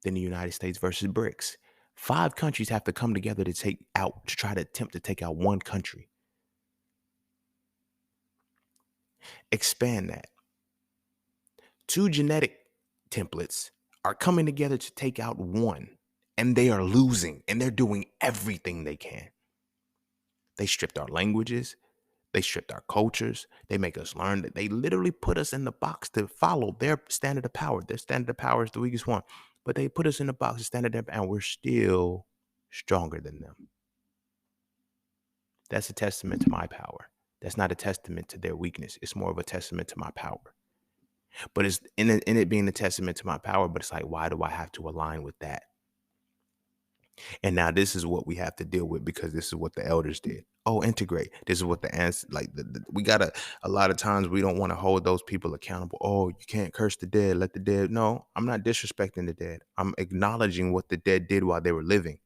S1: than the United States versus BRICS. 5 countries have to come together to try to attempt to take out one country. Expand that. 2 genetic templates are coming together to take out one, and they are losing, and they're doing everything they can. They stripped our languages. They stripped our cultures. They make us learn that they literally put us in the box to follow their standard of power. Their standard of power is the weakest one, but they put us in the box to standard of, and we're still stronger than them. That's a testament to my power. That's not a testament to their weakness. It's more of a testament to my power. But it's in it being a testament to my power, but it's like, why do I have to align with that? And now this is what we have to deal with because this is what the elders did. Oh, integrate. This is what the answer, like we gotta, a lot of times we don't want to hold those people accountable. Oh, you can't curse the dead. Let the dead. No, I'm not disrespecting the dead. I'm acknowledging what the dead did while they were living.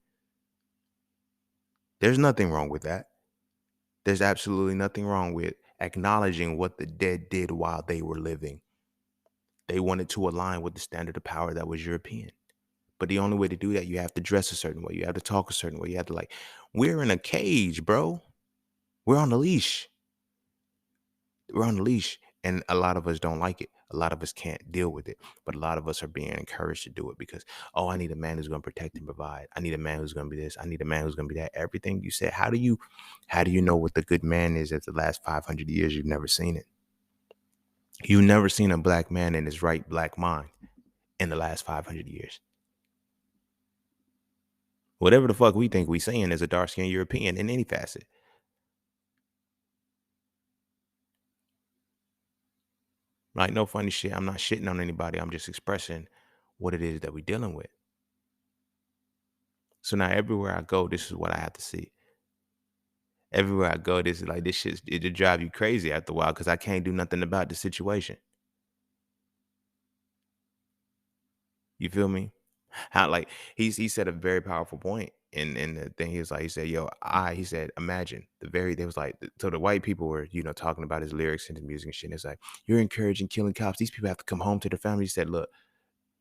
S1: There's nothing wrong with that. There's absolutely nothing wrong with acknowledging what the dead did while they were living. They wanted to align with the standard of power that was European. But the only way to do that, you have to dress a certain way. You have to talk a certain way. You have to we're in a cage, bro. We're on the leash. We're on the leash. And a lot of us don't like it. A lot of us can't deal with it. But a lot of us are being encouraged to do it because, oh, I need a man who's going to protect and provide. I need a man who's going to be this. I need a man who's going to be that. Everything you said. How do you know what the good man is at the last 500 years? You've never seen it. You've never seen a black man in his right black mind in the last 500 years. Whatever the fuck we think we saying is a dark-skinned European in any facet. Like, no funny shit. I'm not shitting on anybody. I'm just expressing what it is that we're dealing with. So now everywhere I go, this is what I have to see. Everywhere I go, this is like, this shit, it'll drive you crazy after a while because I can't do nothing about the situation. You feel me? How, like, he said a very powerful point in the thing. He was like, he said, yo, he said, imagine they was like, so the white people were, talking about his lyrics and his music and shit. And it's like, you're encouraging killing cops. These people have to come home to their families. He said, look,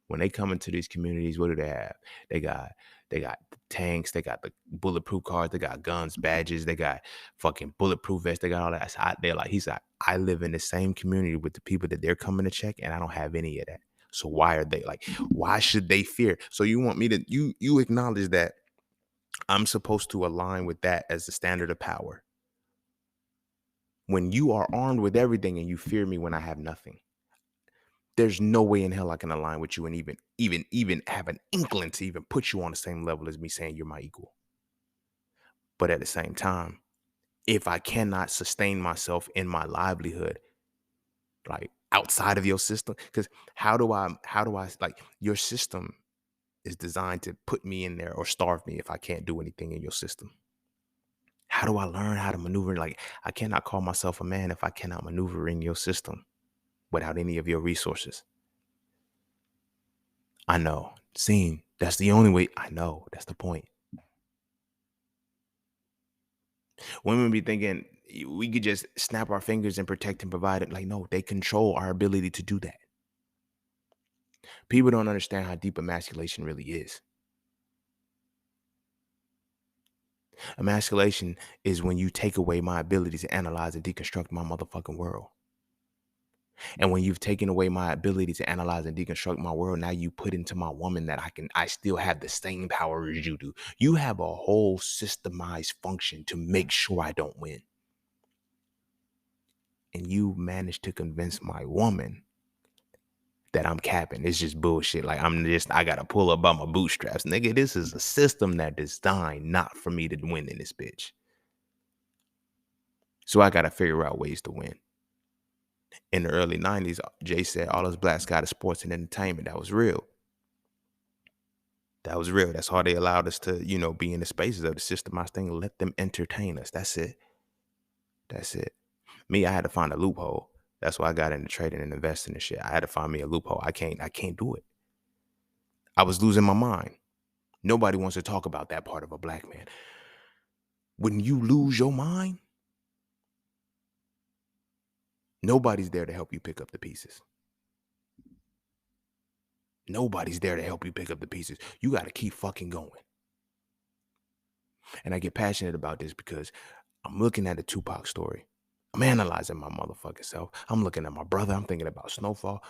S1: when they come into these communities, what do they have? They got tanks, they got the bulletproof cars, they got guns, badges, they got fucking bulletproof vests, they got all that. So they're like, he's like, I live in the same community with the people that they're coming to check, and I don't have any of that. So why are they like? Why should they fear? So you want me to you acknowledge that I'm supposed to align with that as the standard of power when you are armed with everything and you fear me when I have nothing. There's no way in hell I can align with you and even have an inkling to even put you on the same level as me saying you're my equal. But at the same time, if I cannot sustain myself in my livelihood, like outside of your system, because how do I like, your system is designed to put me in there or starve me if I can't do anything in your system. How do I learn how to maneuver? Like, I cannot call myself a man if I cannot maneuver in your system without any of your resources. I know. Seen. That's the only way. I know. That's the point. Women be thinking we could just snap our fingers and protect and provide it. Like, no, they control our ability to do that. People don't understand how deep emasculation really is. Emasculation is when you take away my ability to analyze and deconstruct my motherfucking world. And when you've taken away my ability to analyze and deconstruct my world, now you put into my woman that I still have the same power as you do. You have a whole systemized function to make sure I don't win. And you managed to convince my woman that I'm capping. It's just bullshit. Like I gotta pull up by my bootstraps. Nigga, this is a system that designed not for me to win in this bitch. So I gotta figure out ways to win. In the early 90s, Jay said all us blacks got is sports and entertainment. That was real. That was real. That's how they allowed us to, be in the spaces of the systemized thing. Let them entertain us. That's it. That's it. Me, I had to find a loophole. That's why I got into trading and investing and shit. I had to find me a loophole. I can't do it. I was losing my mind. Nobody wants to talk about that part of a black man. When you lose your mind, nobody's there to help you pick up the pieces. Nobody's there to help you pick up the pieces. You got to keep fucking going. And I get passionate about this because I'm looking at the Tupac story. I'm analyzing my motherfucking self. I'm looking at my brother. I'm thinking about Snowfall.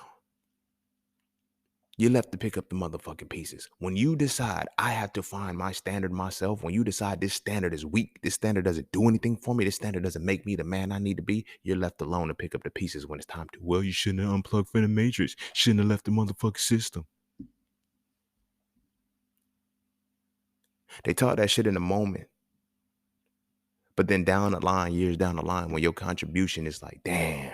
S1: You're left to pick up the motherfucking pieces. When you decide I have to find my standard myself, when you decide this standard is weak, this standard doesn't do anything for me, this standard doesn't make me the man I need to be, you're left alone to pick up the pieces when it's time to. Well, you shouldn't have unplugged from the matrix. Shouldn't have left the motherfucking system. They taught that shit in the moment. But then down the line, years down the line, when your contribution is like, damn,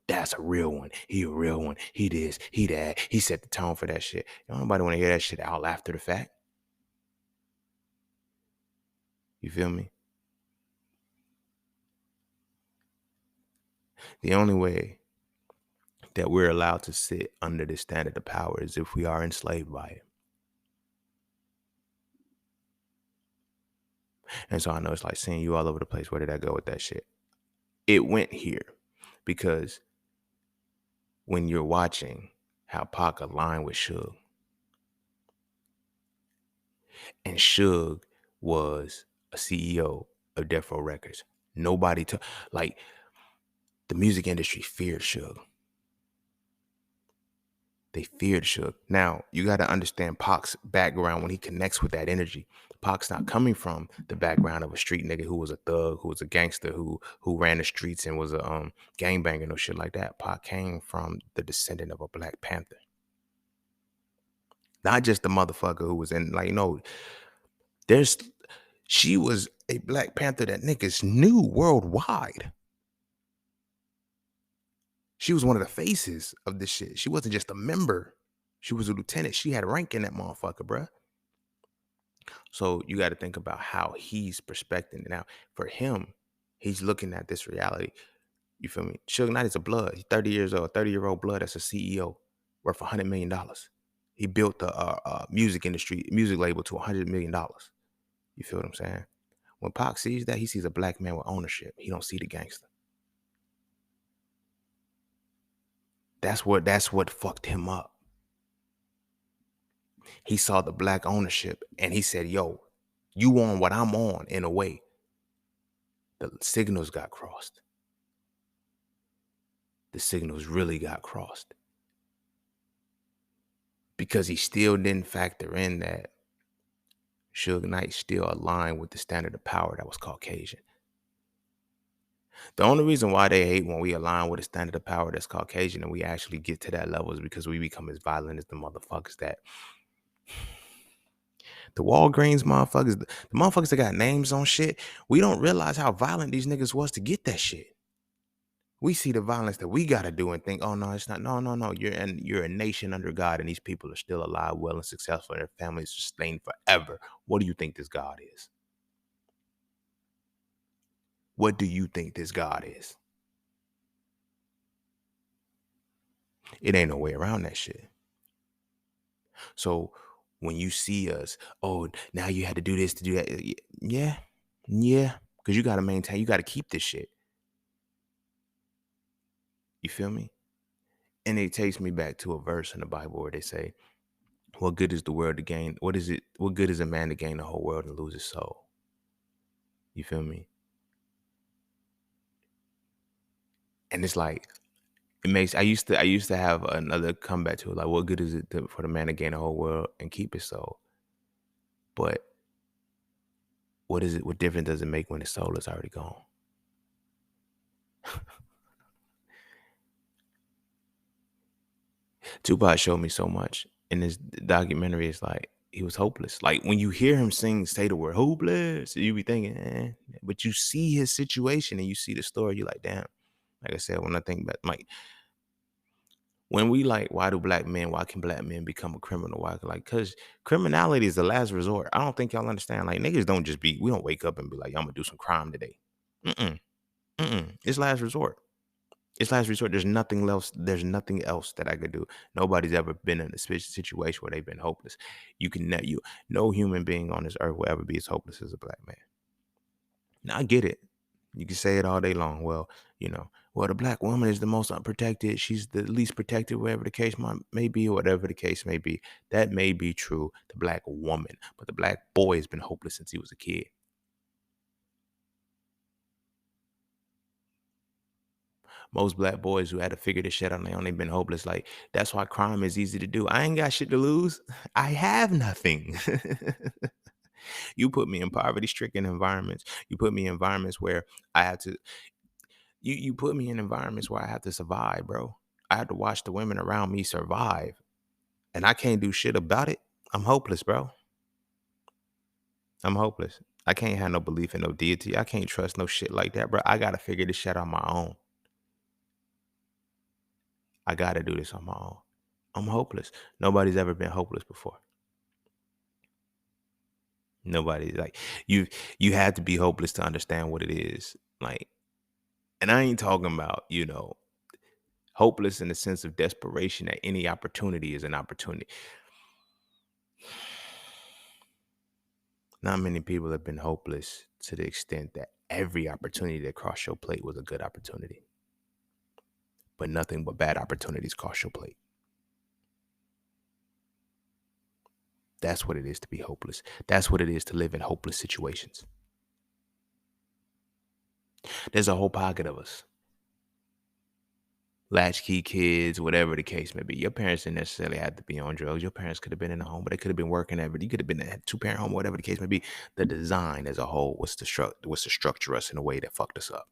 S1: that's a real one. He a real one. He this, he that. He set the tone for that shit. Nobody want to hear that shit out after the fact. You feel me? The only way that we're allowed to sit under this standard of power is if we are enslaved by it. And so I know it's like seeing you all over the place. Where did I go with that shit? It went here because when you're watching how Pac aligned with Suge, and Suge was a CEO of Death Row Records. Nobody took, like, the music industry feared Suge. They feared Suge. Now, you got to understand Pac's background when he connects with that energy. Pac's not coming from the background of a street nigga who was a thug, who was a gangster, who ran the streets and was a gangbanger, no shit like that. Pac came from the descendant of a Black Panther. Not just the motherfucker who was in, like, she was a Black Panther that niggas knew worldwide. She was one of the faces of this shit. She wasn't just a member. She was a lieutenant. She had rank in that motherfucker, bruh. So you got to think about how he's perspecting it. Now, for him, he's looking at this reality. You feel me? Suge Knight is a blood. He's 30 years old, 30-year-old blood. That's a CEO worth $100 million. He built the music industry, music label to $100 million. You feel what I'm saying? When Pac sees that, he sees a black man with ownership. He don't see the gangster. That's what fucked him up. He saw the black ownership and he said, yo, you on what I'm on. In a way, the signals got crossed. The signals really got crossed. Because he still didn't factor in that Suge Knight still aligned with the standard of power that was Caucasian. The only reason why they hate when we align with a standard of power that's Caucasian and we actually get to that level is because we become as violent as the motherfuckers that the Walgreens motherfuckers, the motherfuckers that got names on shit. We don't realize how violent these niggas was to get that shit. We see the violence that we gotta do and think, oh no, it's not. No. You're a nation under God, and these people are still alive, well, and successful, and their families sustained forever. What do you think this God is? What do you think this God is? It ain't no way around that shit. So when you see us, oh, now you had to do this to do that. Yeah. Because you got to maintain, you got to keep this shit. You feel me? And it takes me back to a verse in the Bible where they say, what good is the world to gain? What good is a man to gain the whole world and lose his soul? You feel me? And it's like, I used to have another comeback to it. Like, what good is it for the man to gain the whole world and keep his soul? But what difference does it make when his soul is already gone? Tupac showed me so much in this documentary. It's like he was hopeless. Like when you hear him say the word hopeless, you be thinking, but you see his situation and you see the story, you're like, damn. Like I said, when I think about like when we like, why can black men become a criminal? Why? Like, cause criminality is the last resort. I don't think y'all understand. Like niggas don't just we don't wake up and be like, I'm gonna do some crime today. Mm-mm. Mm-mm. It's last resort. It's last resort. There's nothing else. There's nothing else that I could do. Nobody's ever been in a situation where they've been hopeless. You can no human being on this earth will ever be as hopeless as a black man. Now I get it. You can say it all day long. Well, the black woman is the most unprotected. She's the least protected, whatever the case may be, or whatever the case may be. That may be true, the black woman, but the black boy has been hopeless since he was a kid. Most black boys who had to figure this shit out on their own, they've been hopeless. Like, that's why crime is easy to do. I ain't got shit to lose. I have nothing. You put me in poverty-stricken environments. You put me in environments where I have to you put me in environments where I have to survive, bro. I have to watch the women around me survive. And I can't do shit about it. I'm hopeless, bro. I'm hopeless. I can't have no belief in no deity. I can't trust no shit like that, bro. I gotta figure this shit out on my own. I gotta do this on my own. I'm hopeless. Nobody's ever been hopeless before. Nobody like you had to be hopeless to understand what it is. Like, and I ain't talking about, hopeless in the sense of desperation that any opportunity is an opportunity. Not many people have been hopeless to the extent that every opportunity that crossed your plate was a good opportunity. But nothing but bad opportunities cross your plate. That's what it is to be hopeless. That's what it is to live in hopeless situations. There's a whole pocket of us. Latchkey kids, whatever the case may be. Your parents didn't necessarily have to be on drugs. Your parents could have been in a home, but they could have been working ever. You could have been in a two-parent home, whatever the case may be. The design as a whole was to structure us in a way that fucked us up.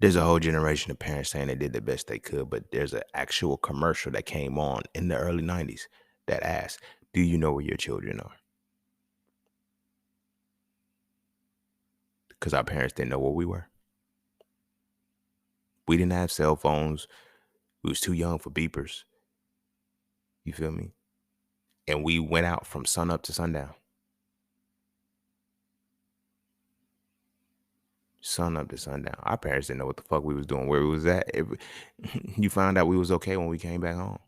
S1: There's a whole generation of parents saying they did the best they could, but there's an actual commercial that came on in the early 90s that asked, do you know where your children are? Because our parents didn't know where we were. We didn't have cell phones. We was too young for beepers. You feel me? And we went out from sun up to sundown. Sun up to sundown. Our parents didn't know what the fuck we was doing, where we was at. You found out we was okay when we came back home.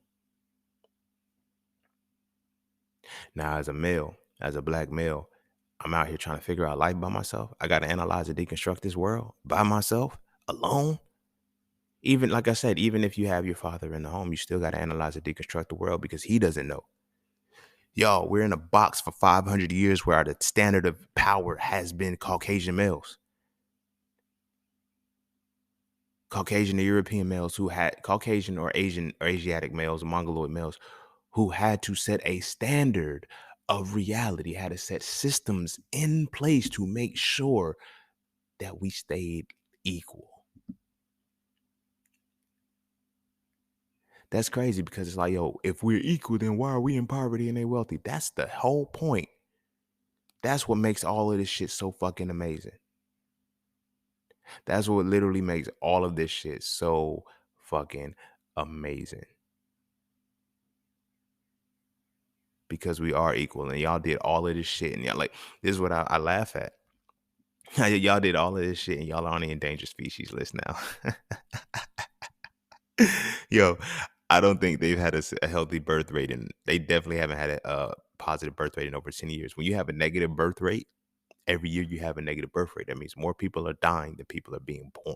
S1: Now, as a male, as a black male, I'm out here trying to figure out life by myself. I got to analyze and deconstruct this world by myself, alone. Even, like I said, even if you have your father in the home, you still got to analyze and deconstruct the world because he doesn't know. Y'all, we're in a box for 500 years where the standard of power has been Caucasian males. Caucasian or European males who had Caucasian or Asian or Asiatic males, Mongoloid males who had to set a standard of reality, had to set systems in place to make sure that we stayed equal. That's crazy because it's like, yo, if we're equal, then why are we in poverty and they wealthy? That's the whole point. That's what makes all of this shit so fucking amazing. That's what literally makes all of this shit so fucking amazing. Because we are equal and y'all did all of this shit and y'all like, this is what I laugh at. Y'all did all of this shit and y'all are on the endangered species list now. Yo, I don't think they've had a healthy birth rate, and they definitely haven't had a positive birth rate in over 10 years. When you have a negative birth rate, every year you have a negative birth rate. That means more people are dying than people are being born.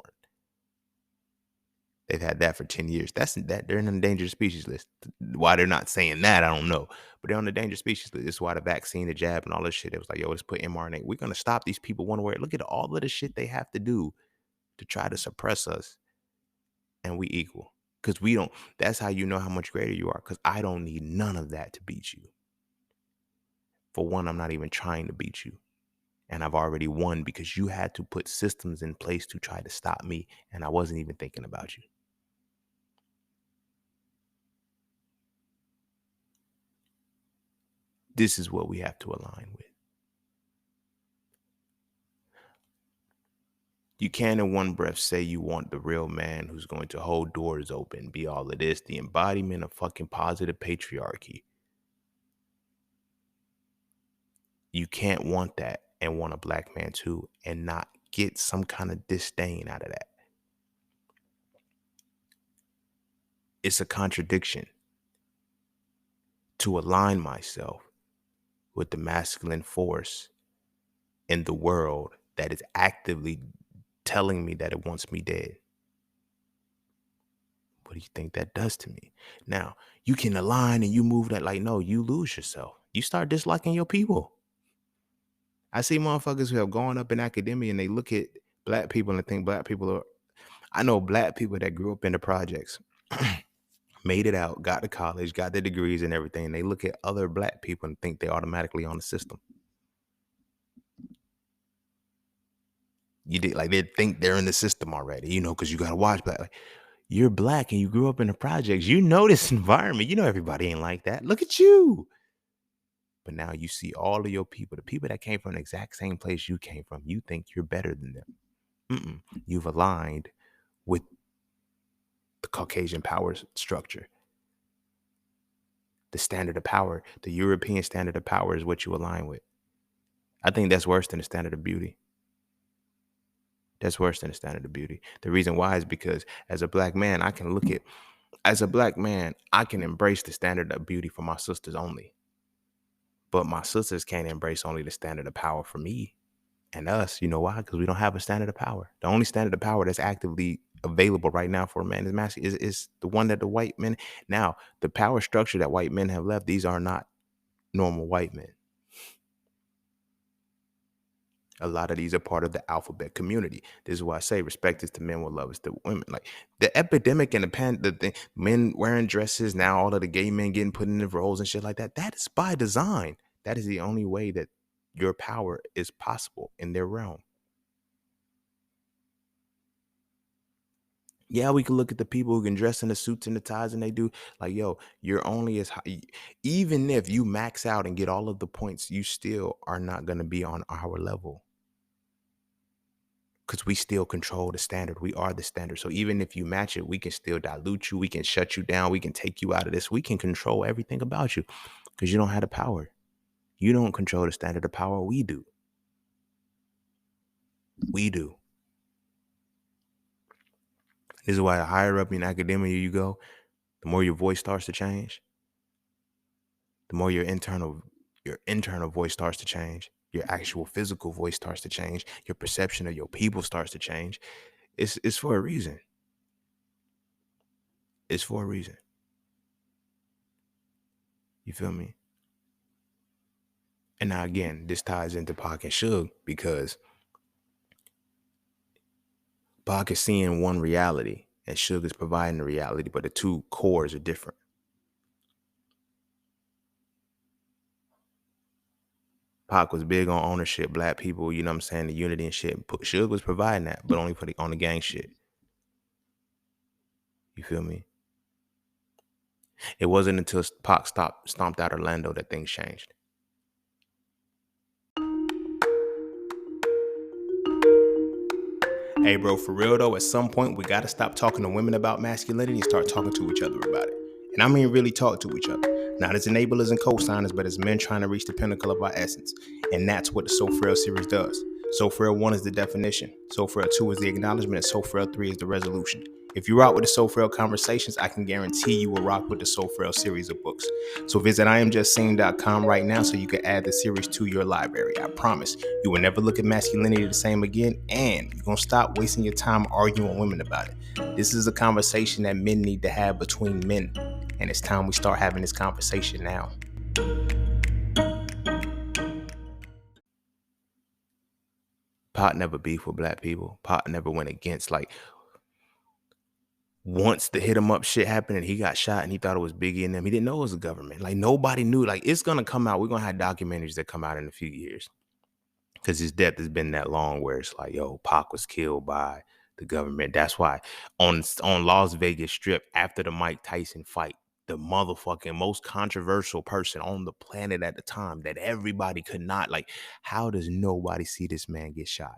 S1: They've had that for 10 years. They're in the endangered species list. Why they're not saying that, I don't know. But they're on the endangered species list. This is why the vaccine, the jab, and all this shit. It was like, yo, let's put mRNA. We're gonna stop these people one way. Look at all of the shit they have to do to try to suppress us, and we equal. Because we don't. That's how you know how much greater you are. Because I don't need none of that to beat you. For one, I'm not even trying to beat you. And I've already won because you had to put systems in place to try to stop me. And I wasn't even thinking about you. This is what we have to align with. You can't in one breath say you want the real man who's going to hold doors open, be all of this, the embodiment of fucking positive patriarchy. You can't want that and want a black man too and not get some kind of disdain out of that. It's a contradiction to align myself with the masculine force in the world that is actively telling me that it wants me dead. What do you think that does to me? Now, you can align and you move that like, no, you lose yourself. You start disliking your people. I see motherfuckers who have gone up in academia and they look at black people and think black people are, I know black people that grew up in the projects, made it out, got to college, got their degrees and everything. And they look at other black people and think they're automatically on the system. You did like they think they're in the system already, because you got to watch black. Like, you're black and you grew up in the projects. You know this environment. You know everybody ain't like that. Look at you. But now you see all of your people, the people that came from the exact same place you came from. You think you're better than them. You've aligned with the Caucasian power structure. The standard of power, the European standard of power is what you align with. I think that's worse than the standard of beauty. That's worse than the standard of beauty. The reason why is because as a black man, I can embrace the standard of beauty for my sisters only. But my sisters can't embrace only the standard of power for me and us. You know why? Because we don't have a standard of power. The only standard of power that's actively available right now for a man is the one that the white men. Now, the power structure that white men have left, these are not normal white men. A lot of these are part of the alphabet community. This is why I say respect is to men, what love is to women. Like the epidemic and the thing, men wearing dresses, now all of the gay men getting put in the roles and shit like that. That is by design. That is the only way that your power is possible in their realm. Yeah, we can look at the people who can dress in the suits and the ties and they do like, yo, you're only as high. Even if you max out and get all of the points, you still are not going to be on our level. Because we still control the standard. We are the standard. So even if you match it, we can still dilute you. We can shut you down. We can take you out of this. We can control everything about you because you don't have the power. You don't control the standard of power. We do. We do. This is why the higher up in academia you go, the more your voice starts to change, the more your internal voice starts to change. Your actual physical voice starts to change. Your perception of your people starts to change. It's for a reason. It's for a reason. You feel me? And now again, this ties into Pac and Suge because Pac is seeing one reality and Suge is providing the reality, but the two cores are different. Pac was big on ownership, black people, you know what I'm saying, the unity and shit. Suge was providing that, but only on the gang shit. You feel me? It wasn't until Pac stomped out Orlando that things changed. Hey, bro, for real though, at some point we gotta stop talking to women about masculinity and start talking to each other about it. And I mean really talk to each other. Not as enablers and co-signers, but as men trying to reach the pinnacle of our essence. And that's what the So Frail series does. So Frail 1 is the definition. So Frail 2 is the acknowledgement. And So Frail 3 is the resolution. If you rock with the So Frail conversations, I can guarantee you will rock with the So Frail series of books. So visit IamJustSaying.com right now so you can add the series to your library. I promise you will never look at masculinity the same again, and you're going to stop wasting your time arguing with women about it. This is a conversation that men need to have between men, and it's time we start having this conversation now. Pac never beefed with black people. Pac never went against, like, once the hit him up shit happened and he got shot and he thought it was Biggie and them, he didn't know it was the government. Like, nobody knew. Like, it's going to come out. We're going to have documentaries that come out in a few years. because his death has been that long where it's like, yo, Pac was killed by the government. That's why on Las Vegas Strip after the Mike Tyson fight, the motherfucking most controversial person on the planet at the time that everybody could not like, how does nobody see this man get shot?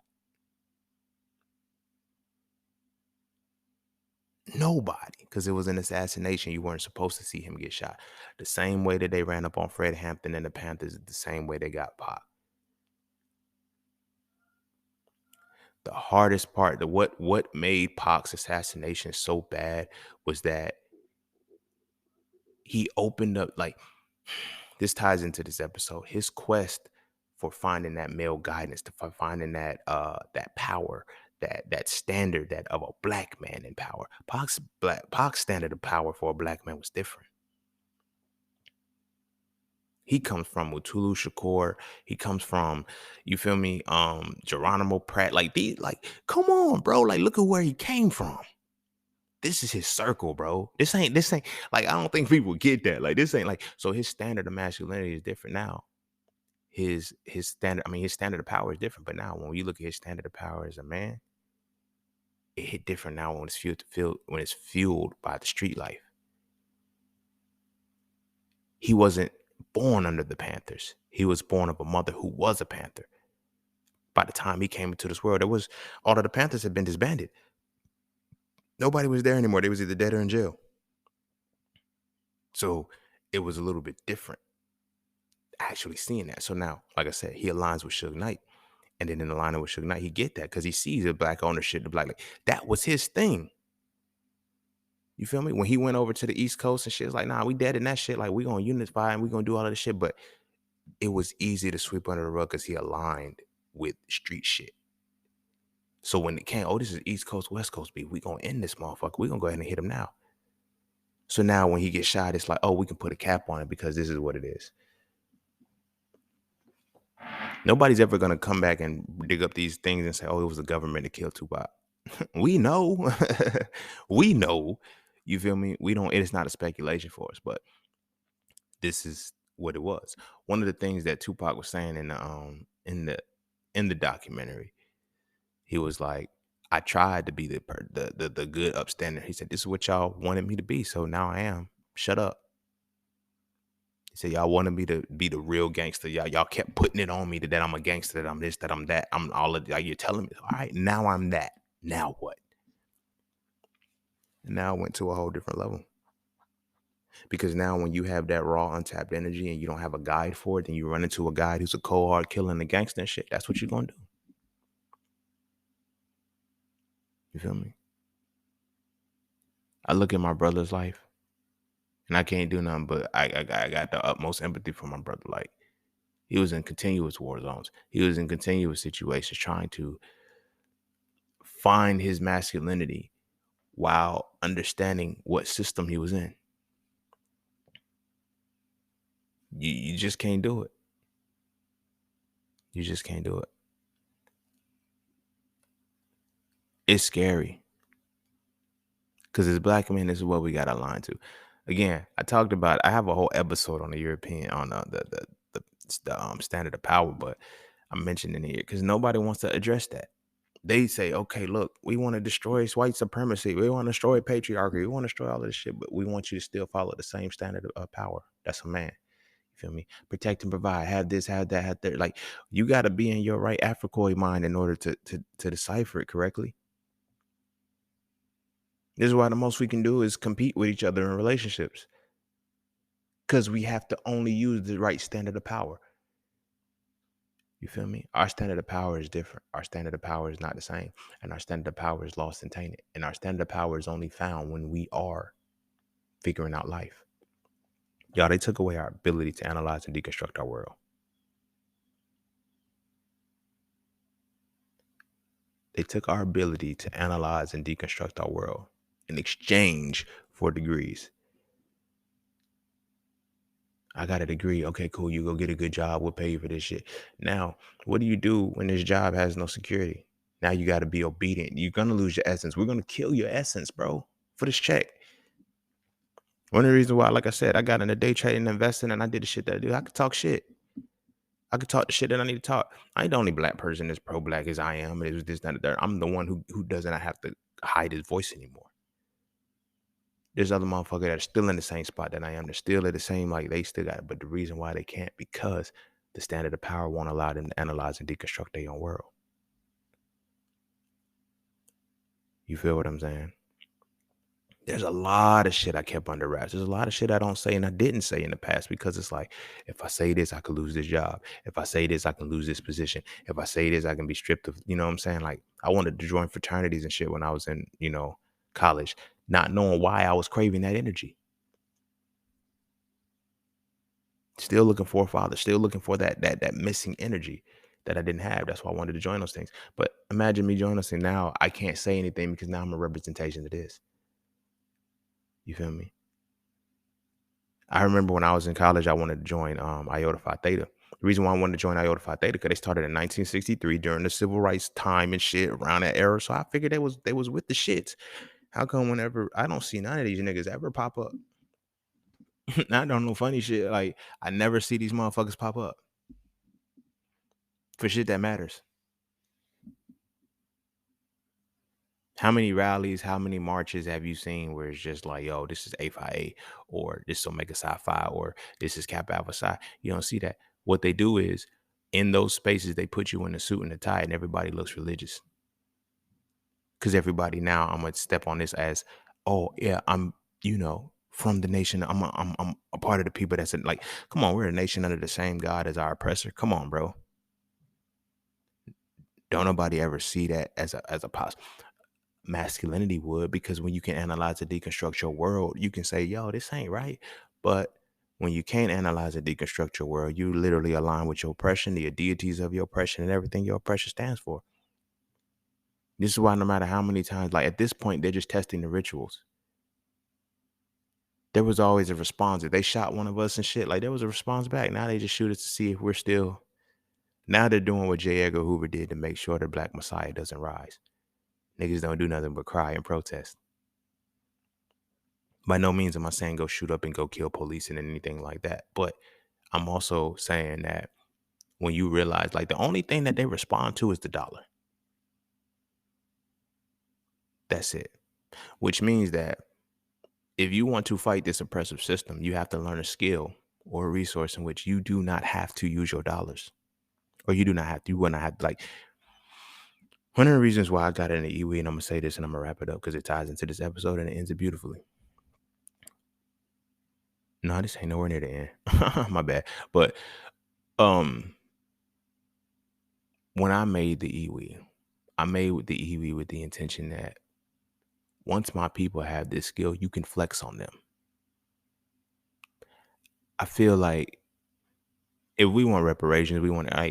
S1: Nobody, because it was an assassination. You weren't supposed to see him get shot. The same way that they ran up on Fred Hampton and the Panthers, the same way they got Pac. The hardest part, what made Pac's assassination so bad was that he opened up, like, this ties into this episode. His quest for finding that male guidance, for finding that power, that standard that of a black man in power. Pac's standard of power for a black man was different. He comes from Mutulu Shakur. He comes from, you feel me, Geronimo Pratt. Like these, like, come on, bro. Like, look at where he came from. This is his circle, bro. This ain't like, I don't think people get that. Like, this ain't like, so his standard of masculinity is different now. His standard, I mean, his standard of power is different. But now when you look at his standard of power as a man, it hit different now when it's fueled by the street life. He wasn't born under the Panthers. He was born of a mother who was a Panther. By the time he came into this world, all of the Panthers had been disbanded. Nobody was there anymore. They was either dead or in jail. So it was a little bit different actually seeing that. So now, like I said, he aligns with Suge Knight. And then in aligning with Suge Knight, he get that because he sees the black ownership, the black, like, that was his thing. You feel me? When he went over to the East Coast and shit, it's like, nah, we dead in that shit. Like, we gonna unify and we gonna do all of this shit. But it was easy to sweep under the rug because he aligned with street shit. So when it came, oh, this is East Coast, West Coast beef. We gonna end this motherfucker. We gonna go ahead and hit him now. So now when he gets shot, it's like, oh, we can put a cap on it because this is what it is. Nobody's ever gonna come back and dig up these things and say, oh, it was the government that killed Tupac. We know. We know. You feel me? We don't, it's not a speculation for us, but this is what it was. One of the things that Tupac was saying in the documentary, he was like, I tried to be the good upstander. He said, this is what y'all wanted me to be, so now I am. Shut up. He said, y'all wanted me to be the real gangster. Y'all kept putting it on me that I'm a gangster, that I'm this, that I'm that. I'm all of, like, you're telling me, all right, now I'm that. Now what? And now I went to a whole different level. Because now when you have that raw, untapped energy and you don't have a guide for it, then you run into a guy who's a cold hard killing the gangster and shit. That's what you're going to do. You feel me? I look at my brother's life and I can't do nothing but I got the utmost empathy for my brother. Like, he was in continuous war zones. He was in continuous situations trying to find his masculinity while understanding what system he was in. You just can't do it. You just can't do it. It's scary. Because as black men, this is what we got to align to. Again, I have a whole episode on the European, on the standard of power, but I'm mentioning it here because nobody wants to address that. They say, okay, look, we want to destroy white supremacy. We want to destroy patriarchy. We want to destroy all of this shit, but we want you to still follow the same standard of power. That's a man. You feel me? Protect and provide. Have this, have that, have that. Like, you got to be in your right Africoid mind in order to decipher it correctly. This is why the most we can do is compete with each other in relationships. Because we have to only use the right standard of power. You feel me? Our standard of power is different. Our standard of power is not the same. And our standard of power is lost and tainted. And our standard of power is only found when we are figuring out life. Y'all, they took away our ability to analyze and deconstruct our world. They took our ability to analyze and deconstruct our world in exchange for degrees. I got a degree. Okay, cool. You go get a good job. We'll pay you for this shit. Now, what do you do when this job has no security? Now you got to be obedient. You're going to lose your essence. We're going to kill your essence, bro, for this check. One of the reasons why, like I said, I got into day trading and investing and I did the shit that I do. I could talk shit. I could talk the shit that I need to talk. I ain't the only black person that's pro-black as I am. It was this, that, and the third. I'm the one who doesn't have to hide his voice anymore. There's other motherfuckers that are still in the same spot that I am. They're still at the same, like they still got it. But the reason why they can't, because the standard of power won't allow them to analyze and deconstruct their own world. You feel what I'm saying? There's a lot of shit I kept under wraps. There's a lot of shit I don't say and I didn't say in the past because it's like, if I say this, I could lose this job. If I say this, I can lose this position. If I say this, I can be stripped of, you know what I'm saying? Like, I wanted to join fraternities and shit when I was in, college, not knowing why I was craving that energy. Still looking for a father, still looking for that missing energy that I didn't have. That's why I wanted to join those things. But imagine me joining those things. Now I can't say anything because now I'm a representation of this. You feel me? I remember when I was in college, I wanted to join Iota Phi Theta. The reason why I wanted to join Iota Phi Theta because they started in 1963 during the civil rights time and shit around that era. So I figured they was with the shits. How come whenever I don't see none of these niggas ever pop up? I don't know funny shit. Like I never see these motherfuckers pop up for shit that matters. How many rallies, how many marches have you seen where it's just like, yo, this is A5A or this is Omega Psi Phi or this is Kappa Alpha Psi? You don't see that. What they do is in those spaces, they put you in a suit and a tie and everybody looks religious. Because everybody now, I'm going to step on this as, oh, yeah, I'm, from the nation. I'm a part of the people that's in, like, come on, we're a nation under the same God as our oppressor. Come on, bro. Don't nobody ever see that as a positive. Masculinity would, because when you can analyze and deconstruct your world, you can say, yo, this ain't right. But when you can't analyze and deconstruct your world, you literally align with your oppression, the deities of your oppression, and everything your oppression stands for. This is why no matter how many times, like at this point, they're just testing the rituals. There was always a response. If they shot one of us and shit, like there was a response back. Now they just shoot us to see if we're still. Now they're doing what J. Edgar Hoover did to make sure the Black Messiah doesn't rise. Niggas don't do nothing but cry and protest. By no means am I saying go shoot up and go kill police and anything like that. But I'm also saying that when you realize like the only thing that they respond to is the dollar. That's it. Which means that if you want to fight this oppressive system, you have to learn a skill or a resource in which you do not have to use your dollars. Or you will not have to, like, one of the reasons why I got into EWE, and I'm going to say this and I'm going to wrap it up because it ties into this episode and it ends it beautifully. No, this ain't nowhere near the end. My bad. But when I made the EWE, I made the EWE with the intention that once my people have this skill, you can flex on them. I feel like if we want reparations,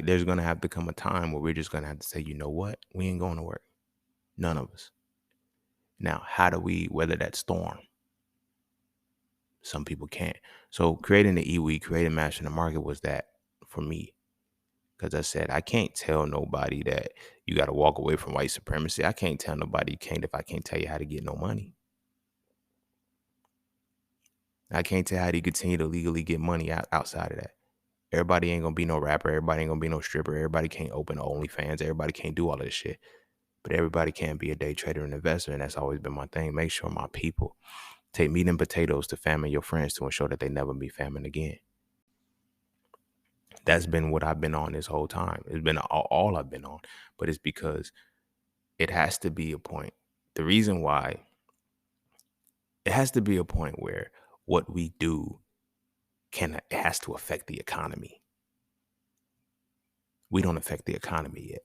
S1: there's going to have to come a time where we're just going to have to say, you know what? We ain't going to work. None of us. Now, how do we weather that storm? Some people can't. So creating the EWE, creating Master in the Market was that for me. Because I said, I can't tell nobody that you got to walk away from white supremacy. I can't tell nobody you can't if I can't tell you how to get no money. I can't tell how to continue to legally get money outside of that. Everybody ain't going to be no rapper. Everybody ain't going to be no stripper. Everybody can't open OnlyFans. Everybody can't do all of this shit. But everybody can be a day trader and investor. And that's always been my thing. Make sure my people take meat and potatoes to famine your friends to ensure that they never be famine again. That's been what I've been on this whole time. It's been all I've been on. But it's because it has to be a point. The reason why it has to be a point where what we do it has to affect the economy. We don't affect the economy yet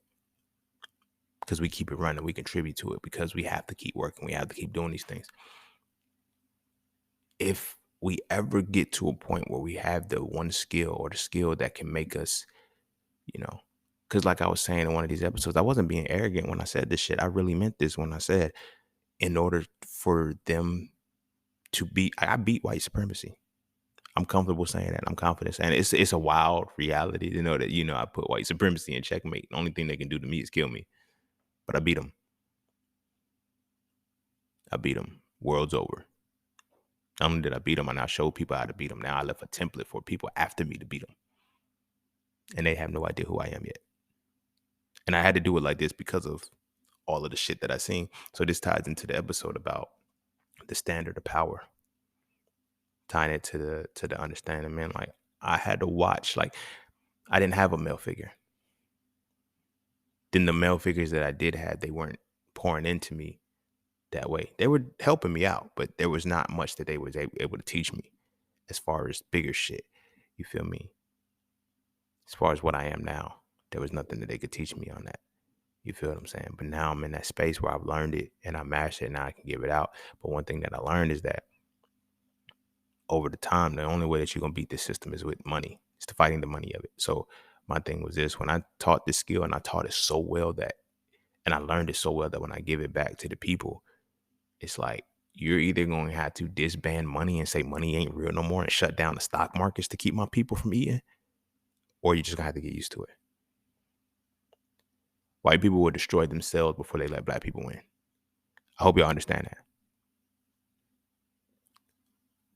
S1: because we keep it running. We contribute to it because we have to keep working. We have to keep doing these things. If we ever get to a point where we have the one skill or the skill that can make us, because like I was saying in one of these episodes, I wasn't being arrogant when I said this shit. I really meant this when I said, in order for them to beat, I beat white supremacy. I'm comfortable saying that. I'm confident saying it. It's a wild reality to know that, I put white supremacy in checkmate. The only thing they can do to me is kill me. But I beat them. I beat them. World's over. Not only did I beat them, and I showed people how to beat them. Now I left a template for people after me to beat them. and they have no idea who I am yet. And I had to do it like this because of all of the shit that I seen. So this ties into the episode about the standard of power, tying it to the understanding, man. Like I had to watch, like I didn't have a male figure. Then the male figures that I did have, they weren't pouring into me that way. They were helping me out, but there was not much that they was able to teach me as far as bigger shit. You feel me? As far as what I am now, there was nothing that they could teach me on that. You feel what I'm saying? But now I'm in that space where I've learned it and I mastered it. Now I can give it out. But one thing that I learned is that over the time, the only way that you're gonna beat this system is with money. It's the fighting the money of it. So my thing was this: when I taught this skill and I taught it so well that, and I learned it so well that when I give it back to the people, it's like you're either going to have to disband money and say money ain't real no more and shut down the stock markets to keep my people from eating, or you just gonna have to get used to it. White people will destroy themselves before they let black people win. I hope y'all understand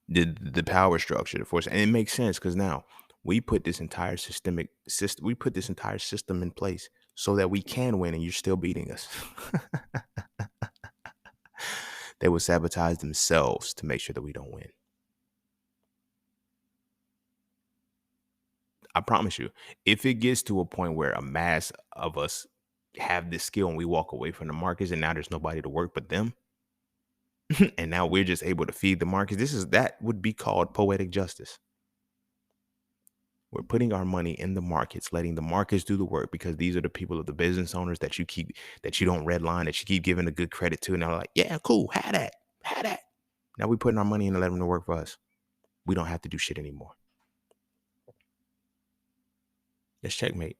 S1: that. The power structure, the force, and it makes sense because now we put this entire system in place so that we can win, and you're still beating us. They will sabotage themselves to make sure that we don't win. I promise you, if it gets to a point where a mass of us have this skill and we walk away from the markets and now there's nobody to work but them, and now we're just able to feed the markets, that would be called poetic justice. We're putting our money in the markets, letting the markets do the work because these are the people of the business owners that you don't redline, that you keep giving a good credit to. And they're like, yeah, cool, have that. Now we're putting our money in and letting them work for us. We don't have to do shit anymore. That's checkmate.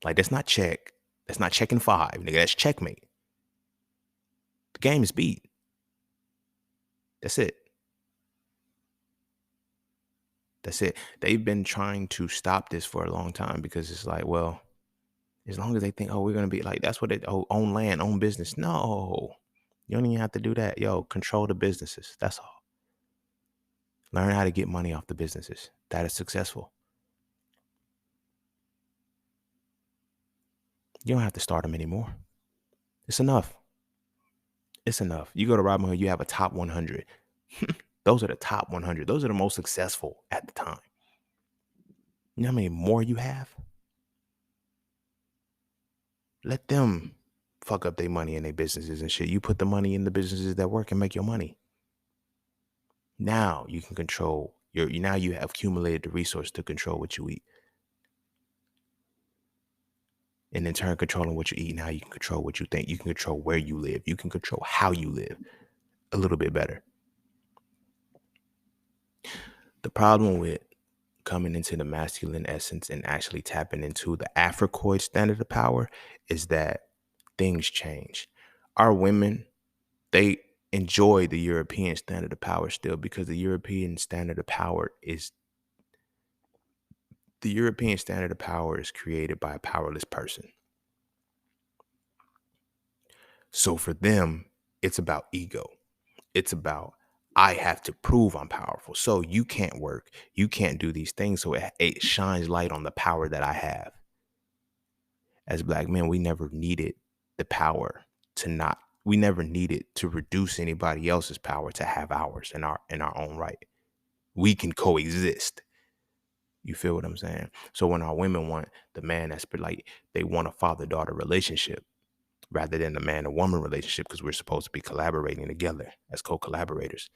S1: Like, that's not check. That's not check and five, nigga. That's checkmate. The game is beat. That's it. That's it. They've been trying to stop this for a long time because it's like, well, as long as they think, oh, we're gonna be like, that's what own land, own business. No, you don't even have to do that. Yo, control the businesses. That's all. Learn how to get money off the businesses that is successful. You don't have to start them anymore. It's enough. It's enough. You go to Robinhood, you have a top 100. Those are the top 100. Those are the most successful at the time. You know how many more you have? Let them fuck up their money in their businesses and shit. You put the money in the businesses that work and make your money. Now you can control now you have accumulated the resource to control what you eat. And in turn, controlling what you eat, now you can control what you think. You can control where you live. You can control how you live a little bit better. The problem with coming into the masculine essence and actually tapping into the Africoid standard of power is that things change. Our women, they enjoy the European standard of power still because the European standard of power is created by a powerless person. So for them, it's about ego. It's about, I have to prove I'm powerful. So you can't work. You can't do these things. So it shines light on the power that I have. As Black men, we never needed the power we never needed to reduce anybody else's power to have ours in our own right. We can coexist. You feel what I'm saying? So when our women want the man that's like, they want a father-daughter relationship rather than a man and woman relationship because we're supposed to be collaborating together as co-collaborators.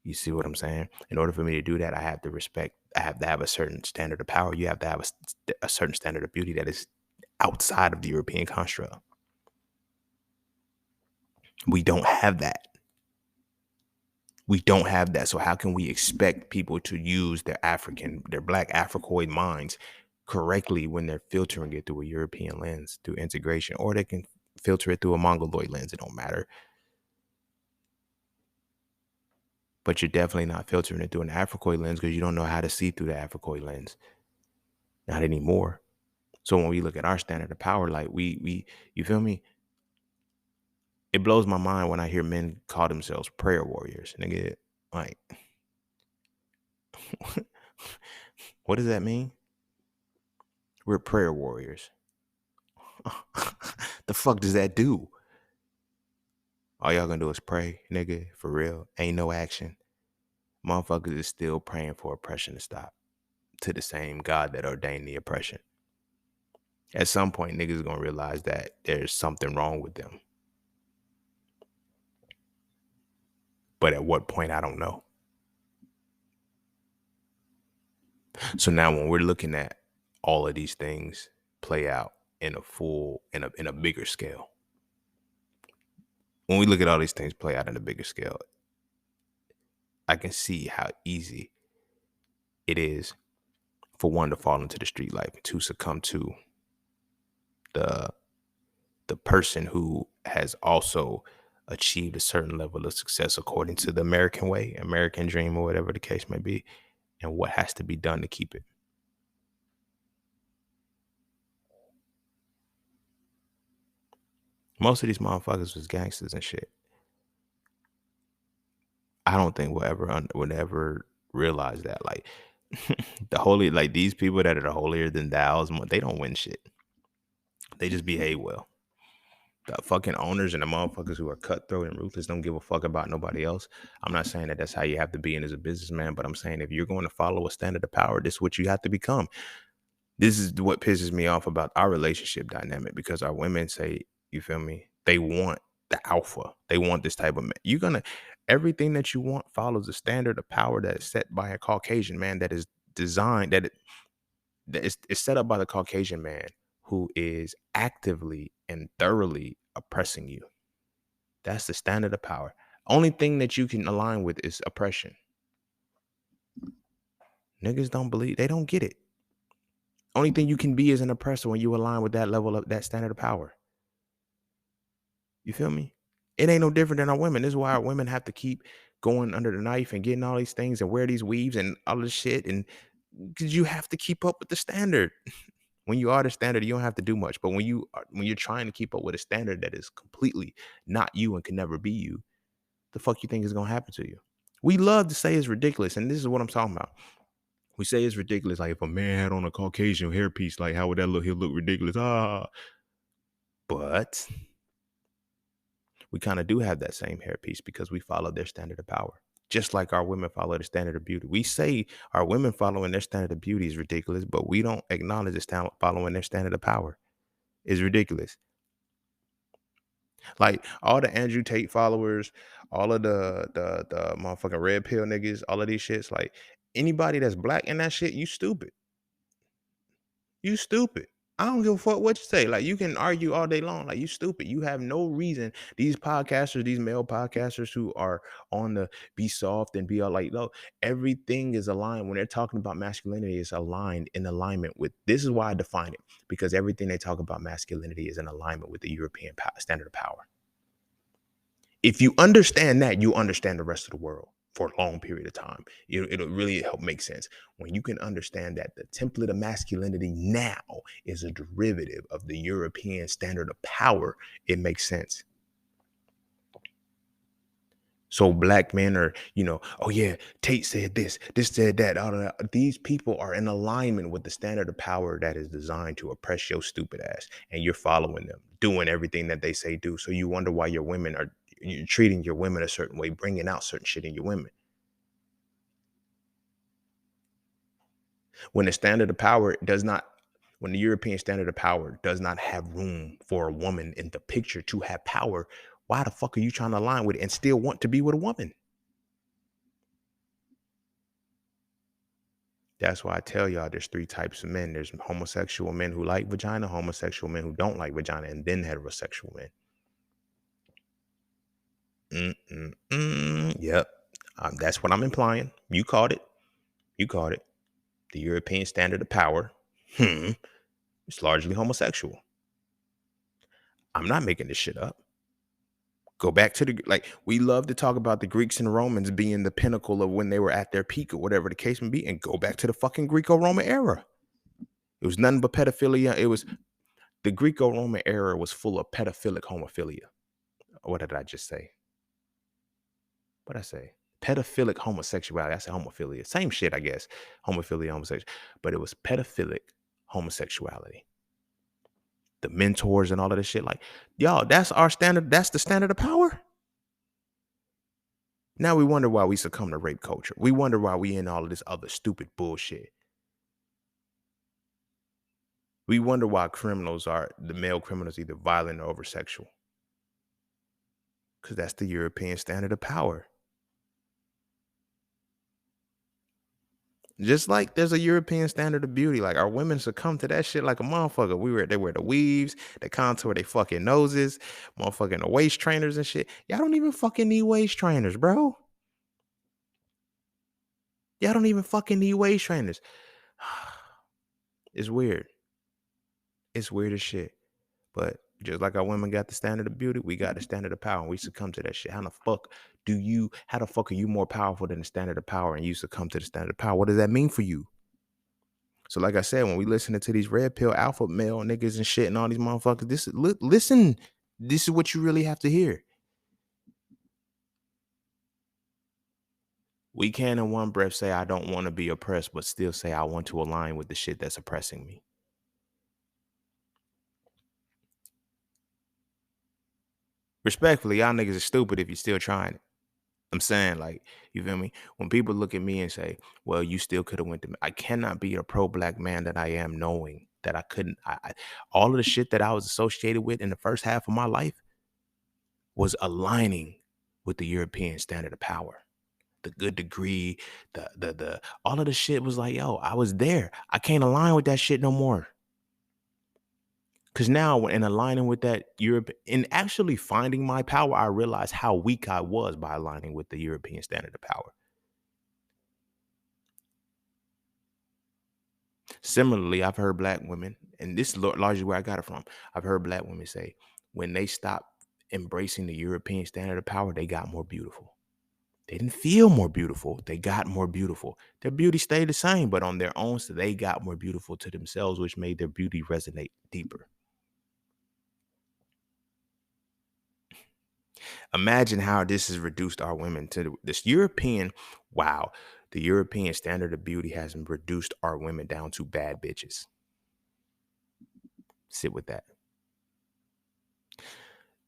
S1: You see what I'm saying? In order for me to do that, I have to have a certain standard of power. You have to have a certain standard of beauty that is outside of the European construct. We don't have that. We don't have that. So how can we expect people to use their Black Africoid minds correctly when they're filtering it through a European lens, through integration, or they can filter it through a Mongoloid lens? It don't matter. But you're definitely not filtering it through an Africoid lens because you don't know how to see through the Africoid lens. Not anymore. So when we look at our standard of power, like you feel me? It blows my mind when I hear men call themselves prayer warriors. Nigga, like, what does that mean? We're prayer warriors. The fuck does that do? All y'all gonna do is pray, nigga, for real. Ain't no action. Motherfuckers is still praying for oppression to stop to the same God that ordained the oppression. At some point, niggas gonna realize that there's something wrong with them. But at what point, I don't know. So now when we're looking at all of these things play out in a bigger scale, when we look at all these things play out in a bigger scale, I can see how easy it is for one to fall into the street life, to succumb to the person who has also achieved a certain level of success according to the American way, American dream, or whatever the case may be, and what has to be done to keep it. Most of these motherfuckers was gangsters and shit. I don't think would ever realize that. Like the holy, like these people that are the holier than thou's, they don't win shit. They just behave well. The fucking owners and the motherfuckers who are cutthroat and ruthless don't give a fuck about nobody else. I'm not saying that that's how you have to be in as a businessman, but I'm saying if you're going to follow a standard of power, this is what you have to become. This is what pisses me off about our relationship dynamic, because our women say, you feel me? They want the alpha. They want this type of man. Everything that you want follows a standard of power that is set by a Caucasian man, that is designed, that is set up by the Caucasian man who is actively and thoroughly oppressing you. That's the standard of power. Only thing that you can align with is oppression. Niggas don't believe, they don't get it. Only thing you can be is an oppressor when you align with that level of that standard of power. You feel me? It ain't no different than our women. This is why our women have to keep going under the knife and getting all these things and wear these weaves and all this shit. And because you have to keep up with the standard. When you are the standard, you don't have to do much. But when you're trying to keep up with a standard that is completely not you and can never be you, the fuck you think is gonna happen to you? We love to say it's ridiculous, and this is what I'm talking about. We say it's ridiculous, like if a man had on a Caucasian hairpiece, like how would that look? He'll look ridiculous. But we kind of do have that same hairpiece because we follow their standard of power. Just like our women follow the standard of beauty. We say our women following their standard of beauty is ridiculous, but we don't acknowledge the following their standard of power is ridiculous. Like all the Andrew Tate followers, all of the motherfucking red pill niggas, all of these shits, like anybody that's black in that shit, you stupid. You stupid. I don't give a fuck what you say. Like you can argue all day long. Like you stupid. You have no reason. These podcasters, these male podcasters who are on the be soft and be all like, no, everything is aligned. When they're talking about masculinity, it's aligned in alignment with, this is why I define it, because everything they talk about masculinity is in alignment with the European standard of power. If you understand that, you understand the rest of the world for a long period of time. It'll really help make sense when you can understand that the template of masculinity now is a derivative of the European standard of power. It makes sense. So black men are, oh yeah, Tate said this said that. All of that. These people are in alignment with the standard of power that is designed to oppress your stupid ass, and you're following them, doing everything that they say do. So you wonder why you're treating your women a certain way, bringing out certain shit in your women. When the standard of power when the European standard of power does not have room for a woman in the picture to have power, why the fuck are you trying to align with it and still want to be with a woman? That's why I tell y'all there's three types of men. There's homosexual men who like vagina, homosexual men who don't like vagina, and then heterosexual men. Yep. That's what I'm implying. You caught it. You caught it. The European standard of power. It's largely homosexual. I'm not making this shit up. Go back to we love to talk about the Greeks and Romans being the pinnacle of when they were at their peak or whatever the case may be, and go back to the fucking Greco-Roman era. It was nothing but pedophilia. The Greco-Roman era was full of pedophilic homophilia. What did I just say? What did I say? Pedophilic homosexuality. I said homophilia. Same shit, I guess. Homophilia, homosexual. But it was pedophilic homosexuality. The mentors and all of this shit. Like, y'all, that's our standard. That's the standard of power. Now we wonder why we succumb to rape culture. We wonder why we in all of this other stupid bullshit. We wonder why the male criminals, either violent or over sexual. Because that's the European standard of power. Just like there's a European standard of beauty. Like, our women succumb to that shit like a motherfucker. They wear the weaves, they contour their fucking noses, motherfucking the waist trainers and shit. Y'all don't even fucking need waist trainers, bro. Y'all don't even fucking need waist trainers. It's weird. It's weird as shit. But just like our women got the standard of beauty, we got the standard of power, and we succumb to that shit. How the fuck are you more powerful than the standard of power and you succumb to the standard of power? What does that mean for you? So like I said, when we listening to these red pill alpha male niggas and shit and all these motherfuckers, listen, this is what you really have to hear. We can in one breath say I don't want to be oppressed, but still say I want to align with the shit that's oppressing me. Respectfully, y'all niggas are stupid if you're still trying it. I'm saying, like, you feel me? When people look at me and say, well, you still could have went to me. I cannot be a pro-black man that I am, knowing that I couldn't. All of the shit that I was associated with in the first half of my life was aligning with the European standard of power. The good degree, the all of the shit was like, yo, I was there. I can't align with that shit no more. Because now, in aligning with that in actually finding my power, I realized how weak I was by aligning with the European standard of power. Similarly, I've heard black women, and this is largely where I got it from. I've heard black women say when they stopped embracing the European standard of power, they got more beautiful. They didn't feel more beautiful. They got more beautiful. Their beauty stayed the same, but on their own, so they got more beautiful to themselves, which made their beauty resonate deeper. Imagine how this has reduced our women to this European. Wow, the European standard of beauty has reduced our women down to bad bitches. Sit with that.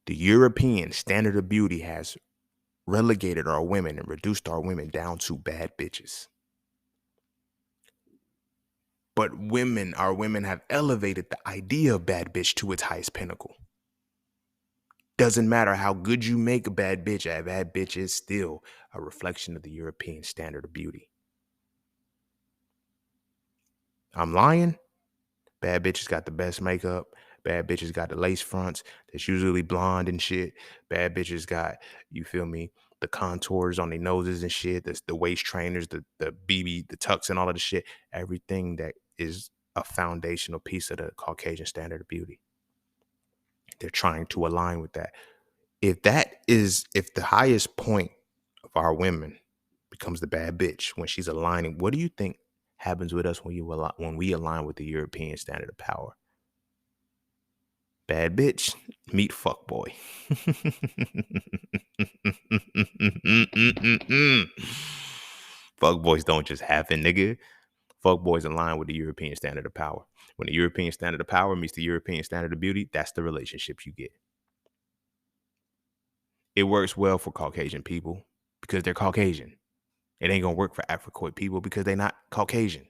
S1: The European standard of beauty has relegated our women and reduced our women down to bad bitches. But our women have elevated the idea of bad bitch to its highest pinnacle. Doesn't matter how good you make a bad bitch, a bad bitch is still a reflection of the European standard of beauty. I'm lying? Bad bitches got the best makeup. Bad bitches got the lace fronts that's usually blonde and shit. Bad bitches got, you feel me, the contours on their noses and shit. The waist trainers, the BB, the tucks and all of the shit. Everything that is a foundational piece of the Caucasian standard of beauty. They're trying to align with that. If the highest point of our women becomes the bad bitch when she's aligning, what do you think happens with us when we align with the European standard of power? Bad bitch, meet fuck boy. Fuck boys don't just happen, nigga. Fuck boys align with the European standard of power. When the European standard of power meets the European standard of beauty, that's the relationship you get. It works well for Caucasian people because they're Caucasian. It ain't gonna work for Africoid people because they're not Caucasian.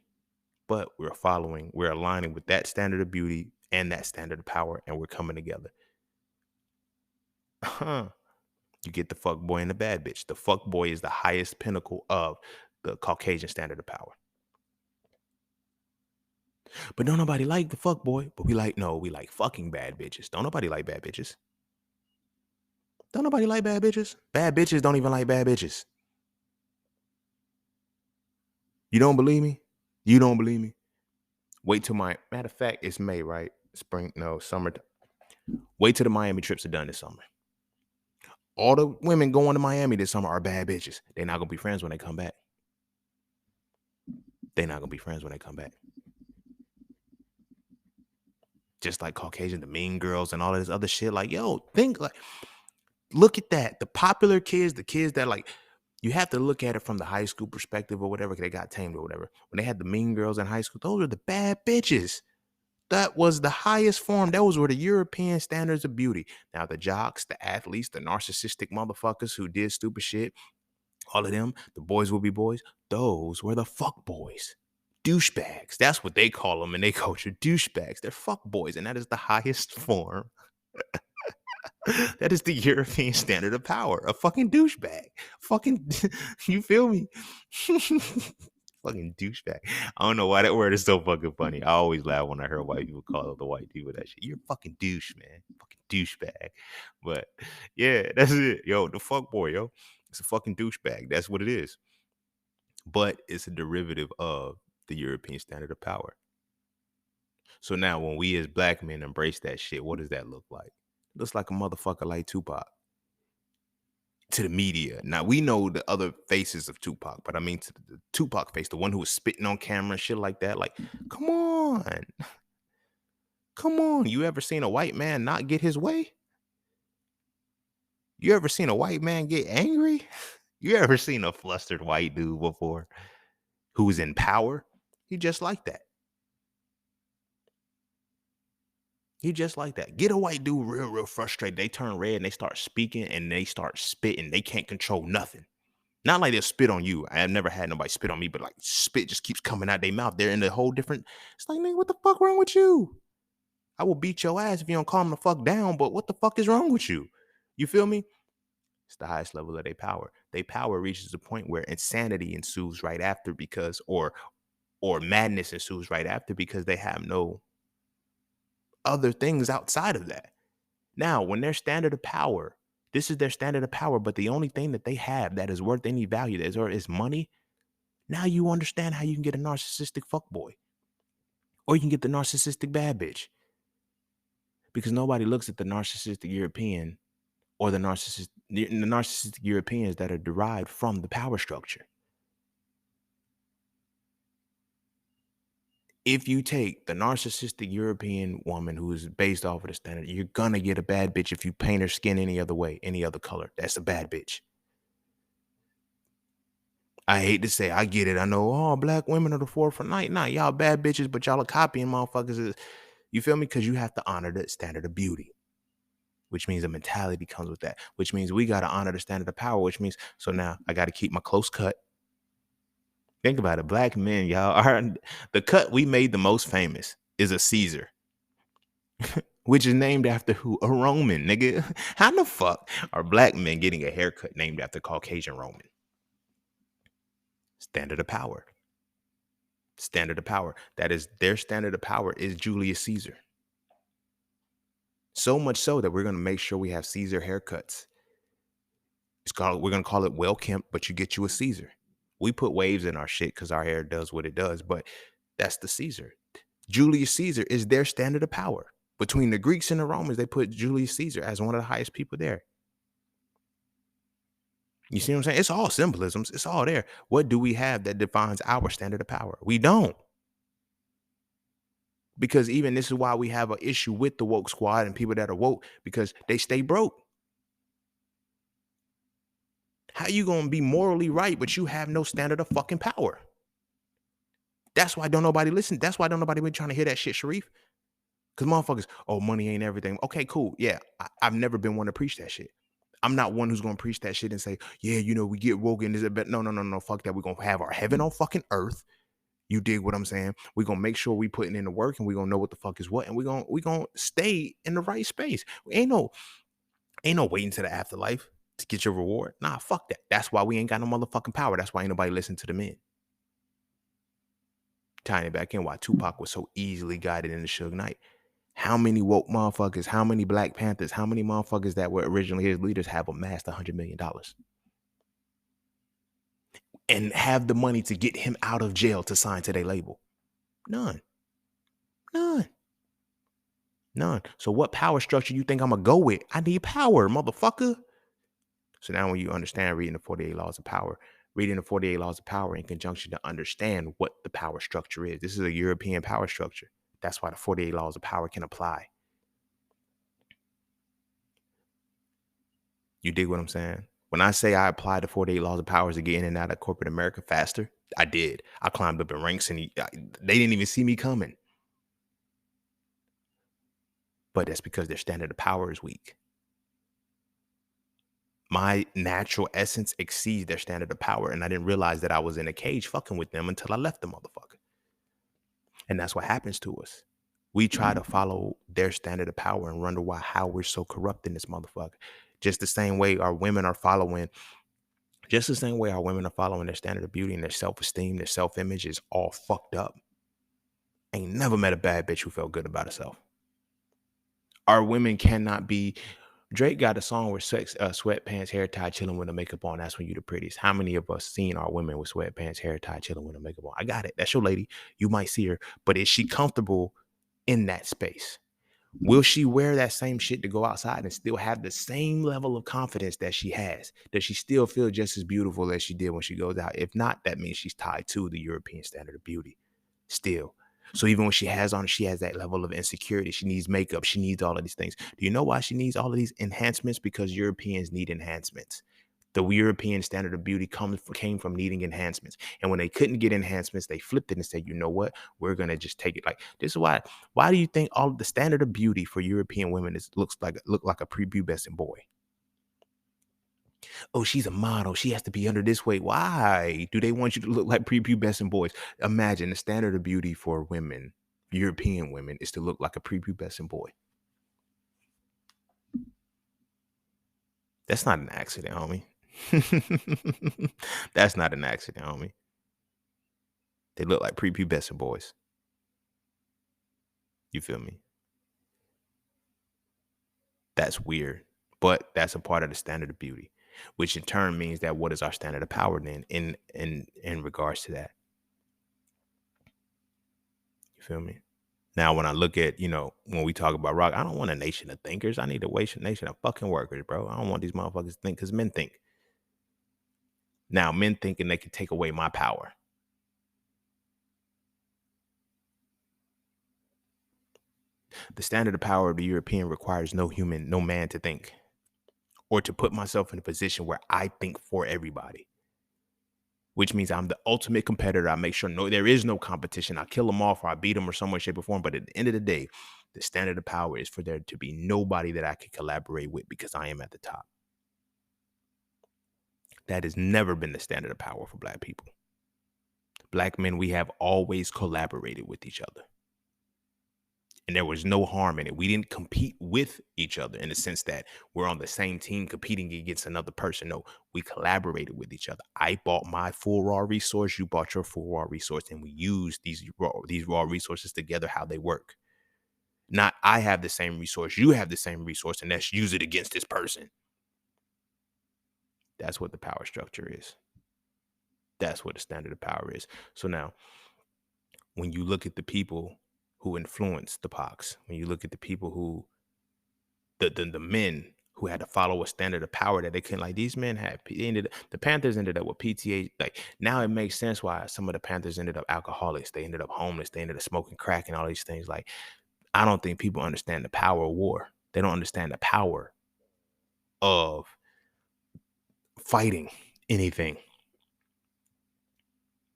S1: But we're aligning with that standard of beauty and that standard of power, and we're coming together. You get the fuck boy and the bad bitch. The fuck boy is the highest pinnacle of the Caucasian standard of power. But don't nobody like the fuck boy. But we like fucking bad bitches. Don't nobody like bad bitches. Don't nobody like bad bitches. Bad bitches don't even like bad bitches. You don't believe me? You don't believe me? Wait till matter of fact, it's May, right? Summer. Wait till the Miami trips are done this summer. All the women going to Miami this summer are bad bitches. They're not gonna be friends when they come back. They're not gonna be friends when they come back. Just like Caucasian, the mean girls and all of this other shit. Like, yo, look at that. The popular kids, the kids that like, you have to look at it from the high school perspective or whatever, because they got tamed or whatever. When they had the mean girls in high school, those are the bad bitches. That was the highest form. Those were the European standards of beauty. Now, the jocks, the athletes, the narcissistic motherfuckers who did stupid shit, all of them, the boys will be boys, those were the fuck boys. Douchebags. That's what they call them in their culture. Douchebags. They're fuck boys, and that is the highest form. That is the European standard of power. A fucking douchebag. Fucking, you feel me? Fucking douchebag. I don't know why that word is so fucking funny. I always laugh when I hear white people call the white people that shit. You're a fucking douche, man. Fucking douchebag. But yeah, that's it. Yo, the fuck boy, yo. It's a fucking douchebag. That's what it is. But it's a derivative of the European standard of power. So now when we as black men embrace that shit, what does that look like? It looks like a motherfucker like Tupac to the media. Now we know the other faces of Tupac, but I mean to the Tupac face, the one who was spitting on camera and shit like that. Like, come on. Come on. You ever seen a white man not get his way? You ever seen a white man get angry? You ever seen a flustered white dude before who's in power? He just like that. He just like that. Get a white dude real frustrated. They turn red and they start speaking and they start spitting. They can't control nothing. Not like they'll spit on you. I have never had nobody spit on me, but like spit just keeps coming out their mouth. They're in a whole different. It's like, nigga, what the fuck wrong with you? I will beat your ass if you don't calm the fuck down, but what the fuck is wrong with you? You feel me? It's the highest level of their power. Their power reaches a point where insanity ensues right after because, or madness ensues right after because they have no other things outside of that. Now, when their standard of power, this is their standard of power, but the only thing that they have that is worth any value is money. Now you understand how you can get a narcissistic fuckboy. Or you can get the narcissistic bad bitch. Because nobody looks at the narcissistic European or the narcissistic Europeans that are derived from the power structure. If you take the narcissistic European woman who is based off of the standard, you're gonna get a bad bitch if you paint her skin any other way, any other color. That's a bad bitch. I hate to say, I get it. I know, oh, black women are the forefront. Nah, y'all bad bitches, but y'all are copying motherfuckers. You feel me? Because you have to honor the standard of beauty, which means a mentality comes with that, which means we got to honor the standard of power, which means, so now I got to keep my close cut. Think about it. Black men, y'all, are the cut we made the most famous is a Caesar, which is named after who? A Roman, nigga. How the fuck are black men getting a haircut named after Caucasian Roman? Standard of power. Standard of power. That is their standard of power is Julius Caesar. So much so that we're going to make sure we have Caesar haircuts. We're going to call it well kempt, but you get you a Caesar. We put waves in our shit because our hair does what it does, but that's the Caesar. Julius Caesar is their standard of power. Between the Greeks and the Romans, they put Julius Caesar as one of the highest people there. You see what I'm saying? It's all symbolisms. It's all there. What do we have that defines our standard of power? We don't. Because even this is why we have an issue with the woke squad and people that are woke, because they stay broke. How you going to be morally right, but you have no standard of fucking power? That's why don't nobody listen. That's why don't nobody been trying to hear that shit, Sharif. Because motherfuckers, oh, money ain't everything. Okay, cool. Yeah, I've never been one to preach that shit. I'm not one who's going to preach that shit and say, yeah, you know, we get woke and this is better. No. Fuck that. We're going to have our heaven on fucking earth. You dig what I'm saying? We're going to make sure we putting in the work and we're going to know what the fuck is what. And we're going to stay in the right space. Ain't no waiting to the afterlife to get your reward. Nah, fuck that. That's why we ain't got no motherfucking power. That's why ain't nobody listen to the men. Tying it back in, why Tupac was so easily guided into Suge Knight. How many woke motherfuckers, how many Black Panthers, how many motherfuckers that were originally his leaders have amassed $100 million and have the money to get him out of jail to sign to their label? None. So what power structure you think I'm going to go with? I need power, motherfucker. So now when you understand reading the 48 Laws of Power, reading the 48 Laws of Power in conjunction to understand what the power structure is. This is a European power structure. That's why the 48 Laws of Power can apply. You dig what I'm saying? When I say I applied the 48 Laws of Power to get in and out of corporate America faster, I did. I climbed up in ranks and they didn't even see me coming. but that's because their standard of power is weak. My natural essence exceeds their standard of power, and I didn't realize that I was in a cage fucking with them until I left the motherfucker. And that's what happens to us. We try to follow their standard of power and wonder how we're so corrupt in this motherfucker. Just the same way our women are following, just the same way our women are following their standard of beauty and their self-esteem, their self-image is all fucked up. Ain't never met a bad bitch who felt good about herself. Our women cannot be. Drake got a song where sweatpants, hair tied, chilling with the makeup on. That's when you the prettiest. How many of us seen our women with sweatpants, hair tied, chilling with the makeup on? I got it. That's your lady. You might see her, but is she comfortable in that space? Will she wear that same shit to go outside and still have the same level of confidence that she has? Does she still feel just as beautiful as she did when she goes out? If not, that means she's tied to the European standard of beauty still. So even when she has that level of insecurity. She needs makeup. She needs all of these things. Do you know why she needs all of these enhancements? Because Europeans need enhancements. The European standard of beauty came from needing enhancements. And when they couldn't get enhancements, they flipped it and said, you know what? We're going to just take it. Like, this is why do you think all of the standard of beauty for European women look like a prepubescent boy? Oh, she's a model. She has to be under this weight. Why do they want you to look like prepubescent boys? Imagine the standard of beauty for women, European women, is to look like a prepubescent boy. That's not an accident, homie. That's not an accident, homie. They look like prepubescent boys. You feel me? That's weird. But that's a part of the standard of beauty, which in turn means that what is our standard of power then in regards to that? You feel me? Now, when I look at, when we talk about rock, I don't want a nation of thinkers. I need a nation of fucking workers, bro. I don't want these motherfuckers to think because men think. Now, men thinking they can take away my power. The standard of power of the European requires no man to think or to put myself in a position where I think for everybody, which means I'm the ultimate competitor. I make sure there is no competition. I kill them off or I beat them or some way, shape, or form. But at the end of the day, the standard of power is for there to be nobody that I can collaborate with because I am at the top. That has never been the standard of power for Black people. Black men, we have always collaborated with each other. And there was no harm in it. We didn't compete with each other in the sense that we're on the same team competing against another person. No, we collaborated with each other. I bought my full raw resource. You bought your full raw resource. And we used these raw resources together, how they work. Not I have the same resource. You have the same resource. And let's use it against this person. That's what the power structure is. That's what the standard of power is. So now, when you look at the people who influenced the Pox, when you look at the people who, the men who had to follow a standard of power that they couldn't, like these men the Panthers ended up with PTA. Like now it makes sense why some of the Panthers ended up alcoholics. They ended up homeless. They ended up smoking crack and all these things. Like, I don't think people understand the power of war. They don't understand the power of fighting anything.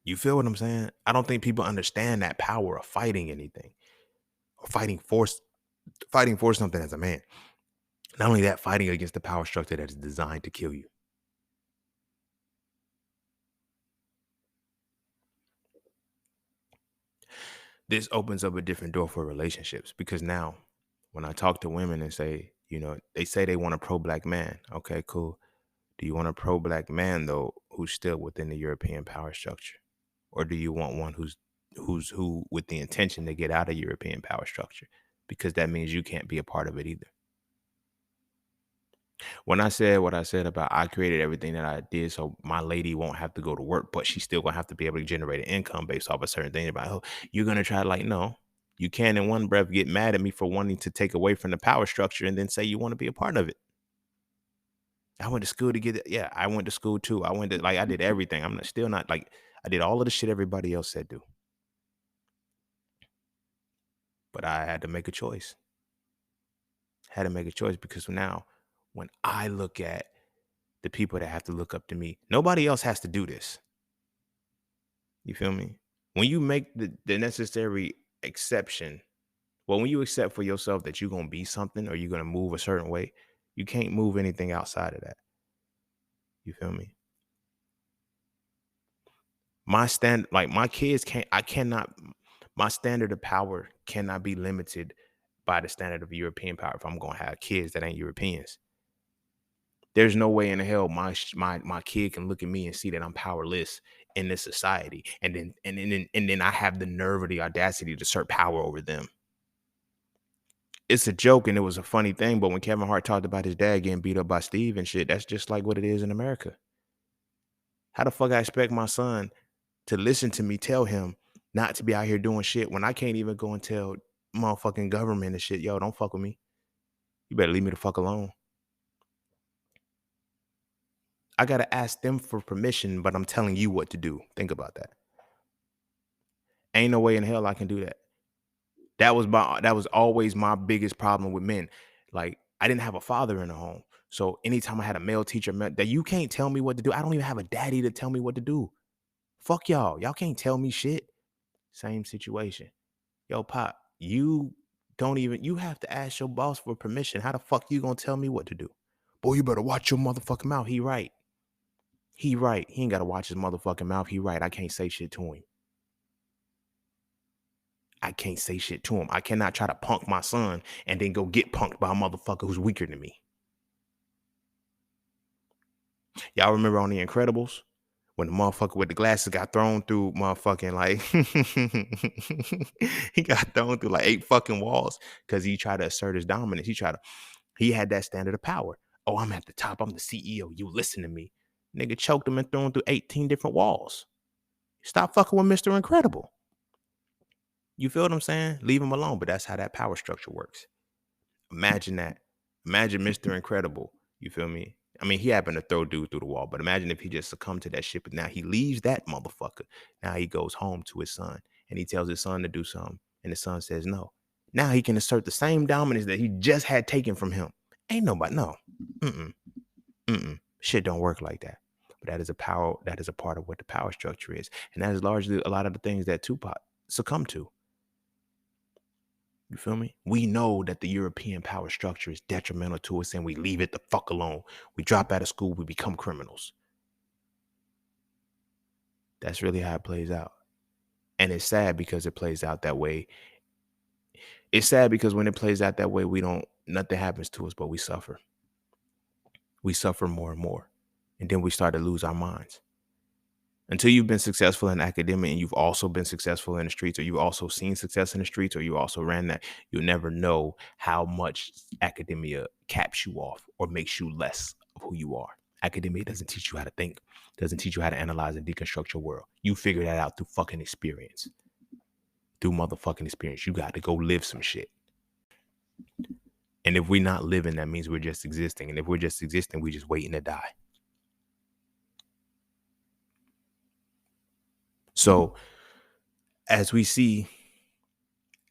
S1: You feel what I'm saying? I don't think people understand that power of fighting anything or fighting for something as a man. Not only that, fighting against the power structure that is designed to kill you. This opens up a different door for relationships because now when I talk to women and say, they say they want a pro-Black man. Okay, cool. Do you want a pro-Black man though who's still within the European power structure? Or do you want one who's with the intention to get out of European power structure? Because that means you can't be a part of it either. When I said what I said about I created everything that I did so my lady won't have to go to work, but she's still gonna have to be able to generate an income based off a certain thing about, oh, you're gonna try no, you can't in one breath get mad at me for wanting to take away from the power structure and then say you want to be a part of it. I went to school to get it. Yeah, I went to school too. I did everything. Still not I did all of the shit everybody else said do. But I had to make a choice. Had to make a choice because now when I look at the people that have to look up to me, nobody else has to do this. You feel me? When you make the necessary exception Well, when you accept for yourself that you're gonna be something or you're gonna move a certain way, you can't move anything outside of that. You feel me? My kids can't, I cannot, my standard of power cannot be limited by the standard of European power if I'm gonna have kids that ain't Europeans. There's no way in hell my kid can look at me and see that I'm powerless in this society, and then I have the nerve or the audacity to assert power over them. It's a joke and it was a funny thing, but when Kevin Hart talked about his dad getting beat up by Steve and shit, that's just like what it is in America. How the fuck I expect my son to listen to me tell him not to be out here doing shit when I can't even go and tell motherfucking government and shit, yo, don't fuck with me. You better leave me the fuck alone. I gotta ask them for permission, but I'm telling you what to do. Think about that. Ain't no way in hell I can do that. That was always my biggest problem with men. Like, I didn't have a father in the home. So anytime I had a male teacher, that you can't tell me what to do. I don't even have a daddy to tell me what to do. Fuck y'all. Y'all can't tell me shit. Same situation. Yo, Pop, you don't even, you have to ask your boss for permission. How the fuck you gonna tell me what to do? Boy, you better watch your motherfucking mouth. He right. He right. He ain't gotta watch his motherfucking mouth. He right. I can't say shit to him. I can't say shit to him. I cannot try to punk my son and then go get punked by a motherfucker who's weaker than me. Y'all remember on The Incredibles when the motherfucker with the glasses got thrown through motherfucking like he got thrown through like 8 fucking walls because he tried to assert his dominance. He had that standard of power. Oh, I'm at the top. I'm the CEO. You listen to me. Nigga choked him and threw him through 18 different walls. Stop fucking with Mr. Incredible. You feel what I'm saying? Leave him alone. But that's how that power structure works. Imagine that. Imagine Mr. Incredible. You feel me? I mean, he happened to throw dude through the wall, but imagine if he just succumbed to that shit. But now he leaves that motherfucker. Now he goes home to his son and he tells his son to do something. And the son says no. Now he can assert the same dominance that he just had taken from him. Ain't nobody, no. Shit don't work like that. But that is a power, that is a part of what the power structure is. And that is largely a lot of the things that Tupac succumbed to. You feel me? We know that the European power structure is detrimental to us and we leave it the fuck alone. We drop out of school, we become criminals. That's really how it plays out. And it's sad because it plays out that way. It's sad because when it plays out that way, nothing happens to us, but we suffer. We suffer more and more. And then we start to lose our minds. Until you've been successful in academia and you've also been successful in the streets, or you've also seen success in the streets, or you also ran that, you'll never know how much academia caps you off or makes you less of who you are. Academia doesn't teach you how to think, doesn't teach you how to analyze and deconstruct your world. You figure that out through fucking experience. Through motherfucking experience. You got to go live some shit. And if we're not living, that means we're just existing. And if we're just existing, we're just waiting to die. So as we see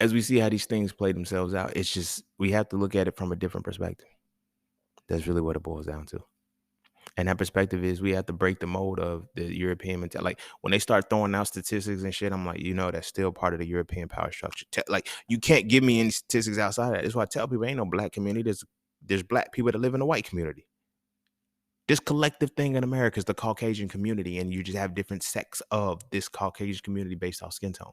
S1: how these things play themselves out, it's just, we have to look at it from a different perspective. That's really what it boils down to. And that perspective is we have to break the mold of the European mentality. Like when they start throwing out statistics and shit, I'm like, that's still part of the European power structure. Like you can't give me any statistics outside of that. That's why I tell people ain't no black community. There's black people that live in the white community. This collective thing in America is the Caucasian community, and you just have different sects of this Caucasian community based off skin tone.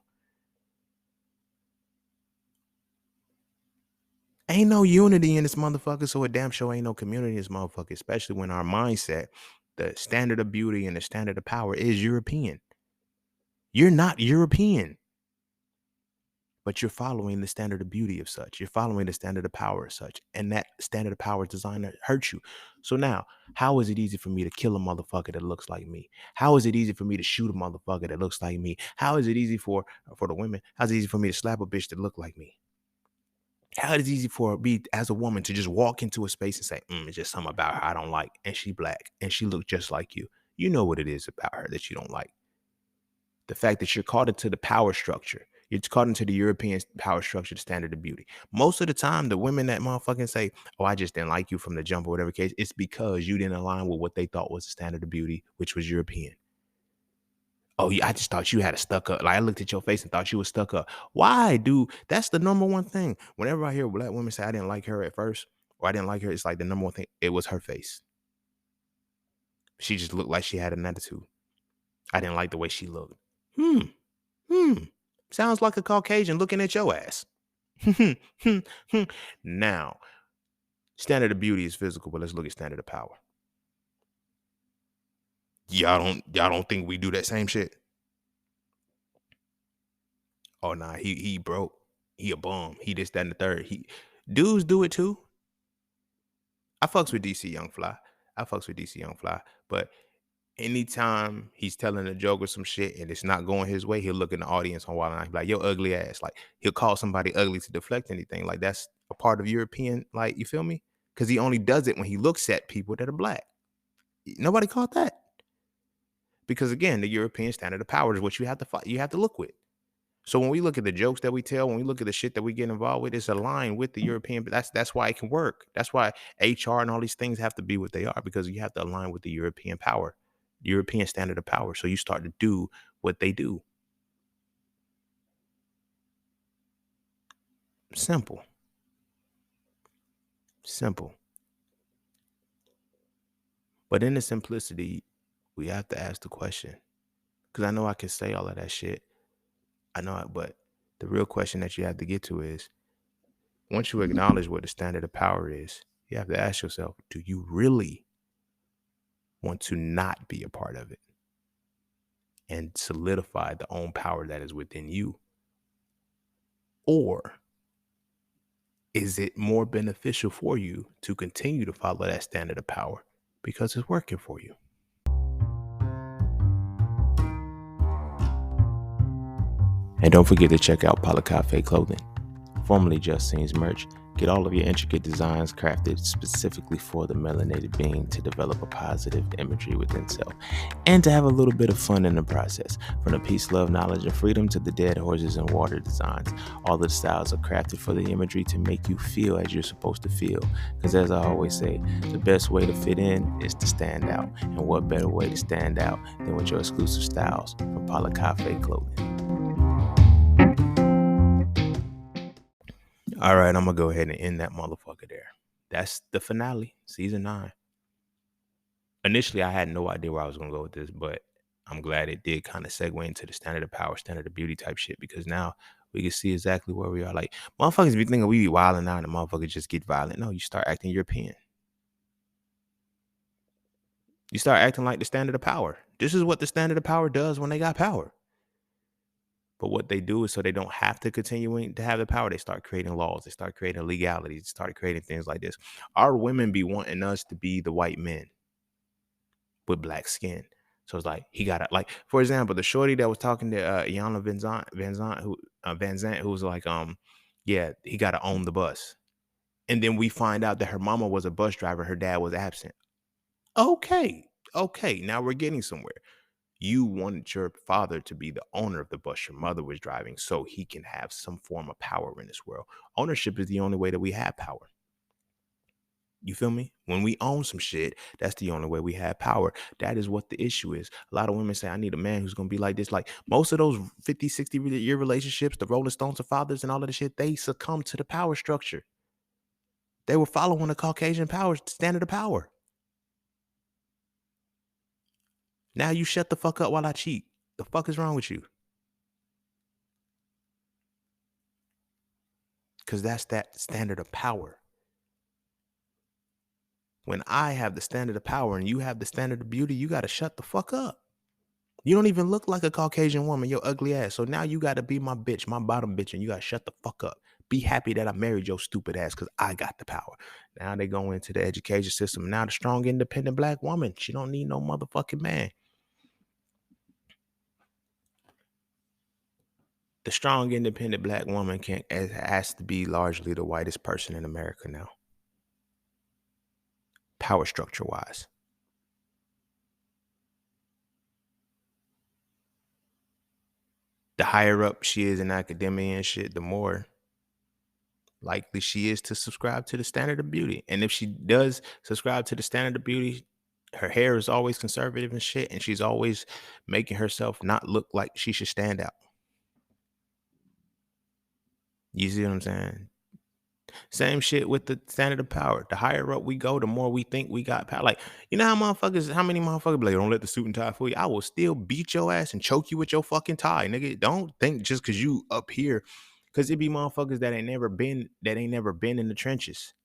S1: Ain't no unity in this motherfucker, so a damn sure ain't no community in this motherfucker, especially when our mindset, the standard of beauty and the standard of power is European. You're not European, but you're following the standard of beauty of such. You're following the standard of power of such, and that standard of power is designed to hurt you. So now, how is it easy for me to kill a motherfucker that looks like me? How is it easy for me to shoot a motherfucker that looks like me? How is it easy for the women? How's it easy for me to slap a bitch that look like me? How is it easy for me as a woman to just walk into a space and say, it's just something about her I don't like, and she black, and she look just like you. You know what it is about her that you don't like. The fact that you're caught into the power structure. You're caught into the European power structure, the standard of beauty. Most of the time, the women that motherfucking say, oh, I just didn't like you from the jump or whatever case, it's because you didn't align with what they thought was the standard of beauty, which was European. Oh, yeah, I just thought you had a stuck up. Like I looked at your face and thought you was stuck up. Why, dude? That's the number one thing. Whenever I hear black women say I didn't like her at first, or I didn't like her, it's like the number one thing. It was her face. She just looked like she had an attitude. I didn't like the way she looked. Hmm. Hmm. Sounds like a Caucasian looking at your ass. Now, standard of beauty is physical, but let's look at standard of power. Y'all don't think we do that same shit? Oh nah, he broke. He a bum. He this, that, and the third. Dudes do it too. I fucks with DC Young Fly. I fucks with DC Young Fly. But anytime he's telling a joke or some shit and it's not going his way, he'll look in the audience on Wild and Out, like, yo, ugly ass. Like he'll call somebody ugly to deflect anything. Like that's a part of European, like, you feel me? Because he only does it when he looks at people that are black. Nobody caught that. Because again, the European standard of power is what you have to fight, you have to look with. So when we look at the jokes that we tell, when we look at the shit that we get involved with, it's aligned with the European. But that's why it can work. That's why HR and all these things have to be what they are, because you have to align with the European power, European standard of power. So you start to do what they do. Simple. Simple. But in the simplicity, we have to ask the question. Because I know I can say all of that shit. I know it, but the real question that you have to get to is, once you acknowledge what the standard of power is, you have to ask yourself, do you really want to not be a part of it and solidify the own power that is within you? Or is it more beneficial for you to continue to follow that standard of power because it's working for you? And don't forget to check out Cafe Clothing, formerly Just Scenes merch. Get all of your intricate designs crafted specifically for the melanated being to develop a positive imagery within self and to have a little bit of fun in the process. From the peace, love, knowledge, and freedom to the dead horses and water designs, all the styles are crafted for the imagery to make you feel as you're supposed to feel. Because as I always say, the best way to fit in is to stand out. And what better way to stand out than with your exclusive styles from Cafe Clothing. All right, I'm going to go ahead and end that motherfucker there. That's the finale, season 9. Initially, I had no idea where I was going to go with this, but I'm glad it did kind of segue into the standard of power, standard of beauty type shit, because now we can see exactly where we are. Like, motherfuckers be thinking we be wilding out and motherfuckers just get violent. No, you start acting European. You start acting like the standard of power. This is what the standard of power does when they got power. But what they do is, so they don't have to continue to have the power, they start creating laws. They start creating legalities. They start creating things like this. Our women be wanting us to be the white men with black skin. So it's like, he got to, like, for example, the shorty that was talking to Iana Van Zant, who was like, yeah, he got to own the bus. And then we find out that her mama was a bus driver. Her dad was absent. Okay. Now we're getting somewhere. You wanted your father to be the owner of the bus your mother was driving so he can have some form of power in this world. Ownership is the only way that we have power. You feel me? When we own some shit, that's the only way we have power. That is what the issue is. A lot of women say, I need a man who's going to be like this. Like most of those 50, 60-year relationships, the Rolling Stones of fathers and all of the shit, they succumb to the power structure. They were following the Caucasian power standard of power. Now you shut the fuck up while I cheat. The fuck is wrong with you? Because that's that standard of power. When I have the standard of power and you have the standard of beauty, you got to shut the fuck up. You don't even look like a Caucasian woman, your ugly ass. So now you got to be my bitch, my bottom bitch, and you got to shut the fuck up. Be happy that I married your stupid ass because I got the power. Now they go into the education system. Now the strong, independent black woman, she don't need no motherfucking man. The strong, independent black woman has to be largely the whitest person in America now. Power structure wise. The higher up she is in academia and shit, the more likely she is to subscribe to the standard of beauty. And if she does subscribe to the standard of beauty, Her hair is always conservative and shit, and she's always making herself not look like she should stand out. You see what I'm saying? Same shit with the standard of power. The higher up we go, the more we think we got power. Like, you know how many motherfuckers be like, don't let the suit and tie fool you. I will still beat your ass and choke you with your fucking tie, nigga. Don't think just cause you up here, cause it be motherfuckers that ain't never been in the trenches,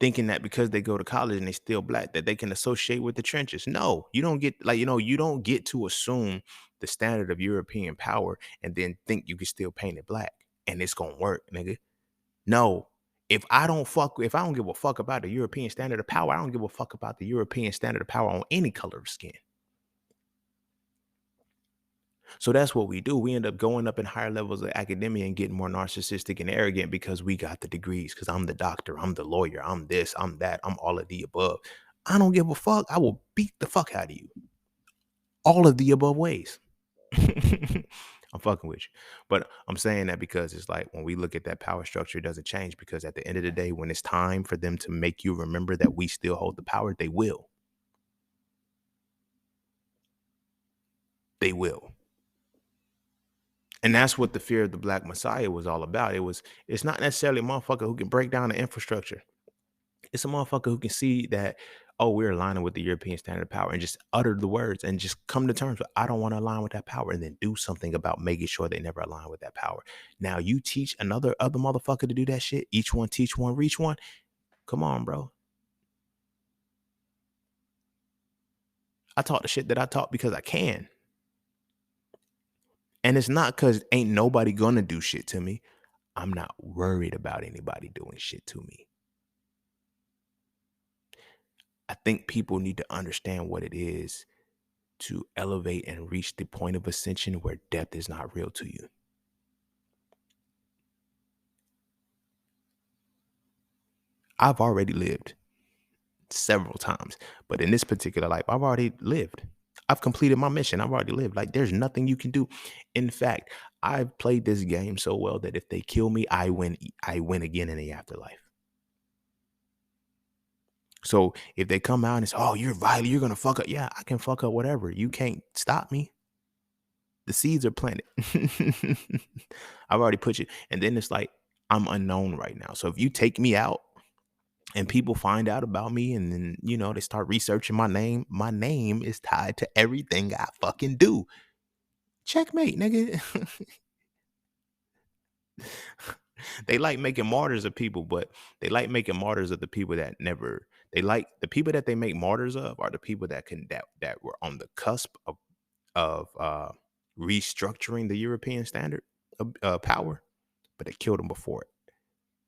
S1: thinking that because they go to college and they still black, that they can associate with the trenches. No, you don't get you don't get to assume the standard of European power and then think you can still paint it black and it's gonna work, nigga. No. If I don't give a fuck about the European standard of power, I don't give a fuck about the European standard of power on any color of skin. So that's what we do. We end up going up in higher levels of academia and getting more narcissistic and arrogant because we got the degrees. Because I'm the doctor, I'm the lawyer, I'm this, I'm that, I'm all of the above. I don't give a fuck. I will beat the fuck out of you. All of the above ways. I'm fucking with you. But I'm saying that because it's like when we look at that power structure, it doesn't change because at the end of the day, when it's time for them to make you remember that we still hold the power, they will. They will. And that's what the fear of the Black Messiah was all about. It's not necessarily a motherfucker who can break down the infrastructure. It's a motherfucker who can see that, oh, we're aligning with the European standard of power and just utter the words and just come to terms with, I don't want to align with that power, and then do something about making sure they never align with that power. Now you teach other motherfucker to do that shit. Each one teach one, reach one. Come on, bro. I talk the shit that I talk because I can. And it's not because ain't nobody gonna do shit to me. I'm not worried about anybody doing shit to me. I think people need to understand what it is to elevate and reach the point of ascension where death is not real to you. I've already lived several times, but in this particular life, I've already lived. I've completed my mission. I've already lived. Like, there's nothing you can do. In fact, I've played this game so well that if they kill me, I win. I win again in the afterlife. So if they come out and say, "Oh, you're violent, you're gonna fuck up," yeah, I can fuck up whatever. You can't stop me. The seeds are planted. I've already put you. And then it's like I'm unknown right now. So if you take me out and people find out about me and then, they start researching my name is tied to everything I fucking do. Checkmate, nigga. They like making martyrs of people, but they like making martyrs of the people that never they like the people that they make martyrs of are the people that were on the cusp of restructuring the European standard of power, but they killed them before it.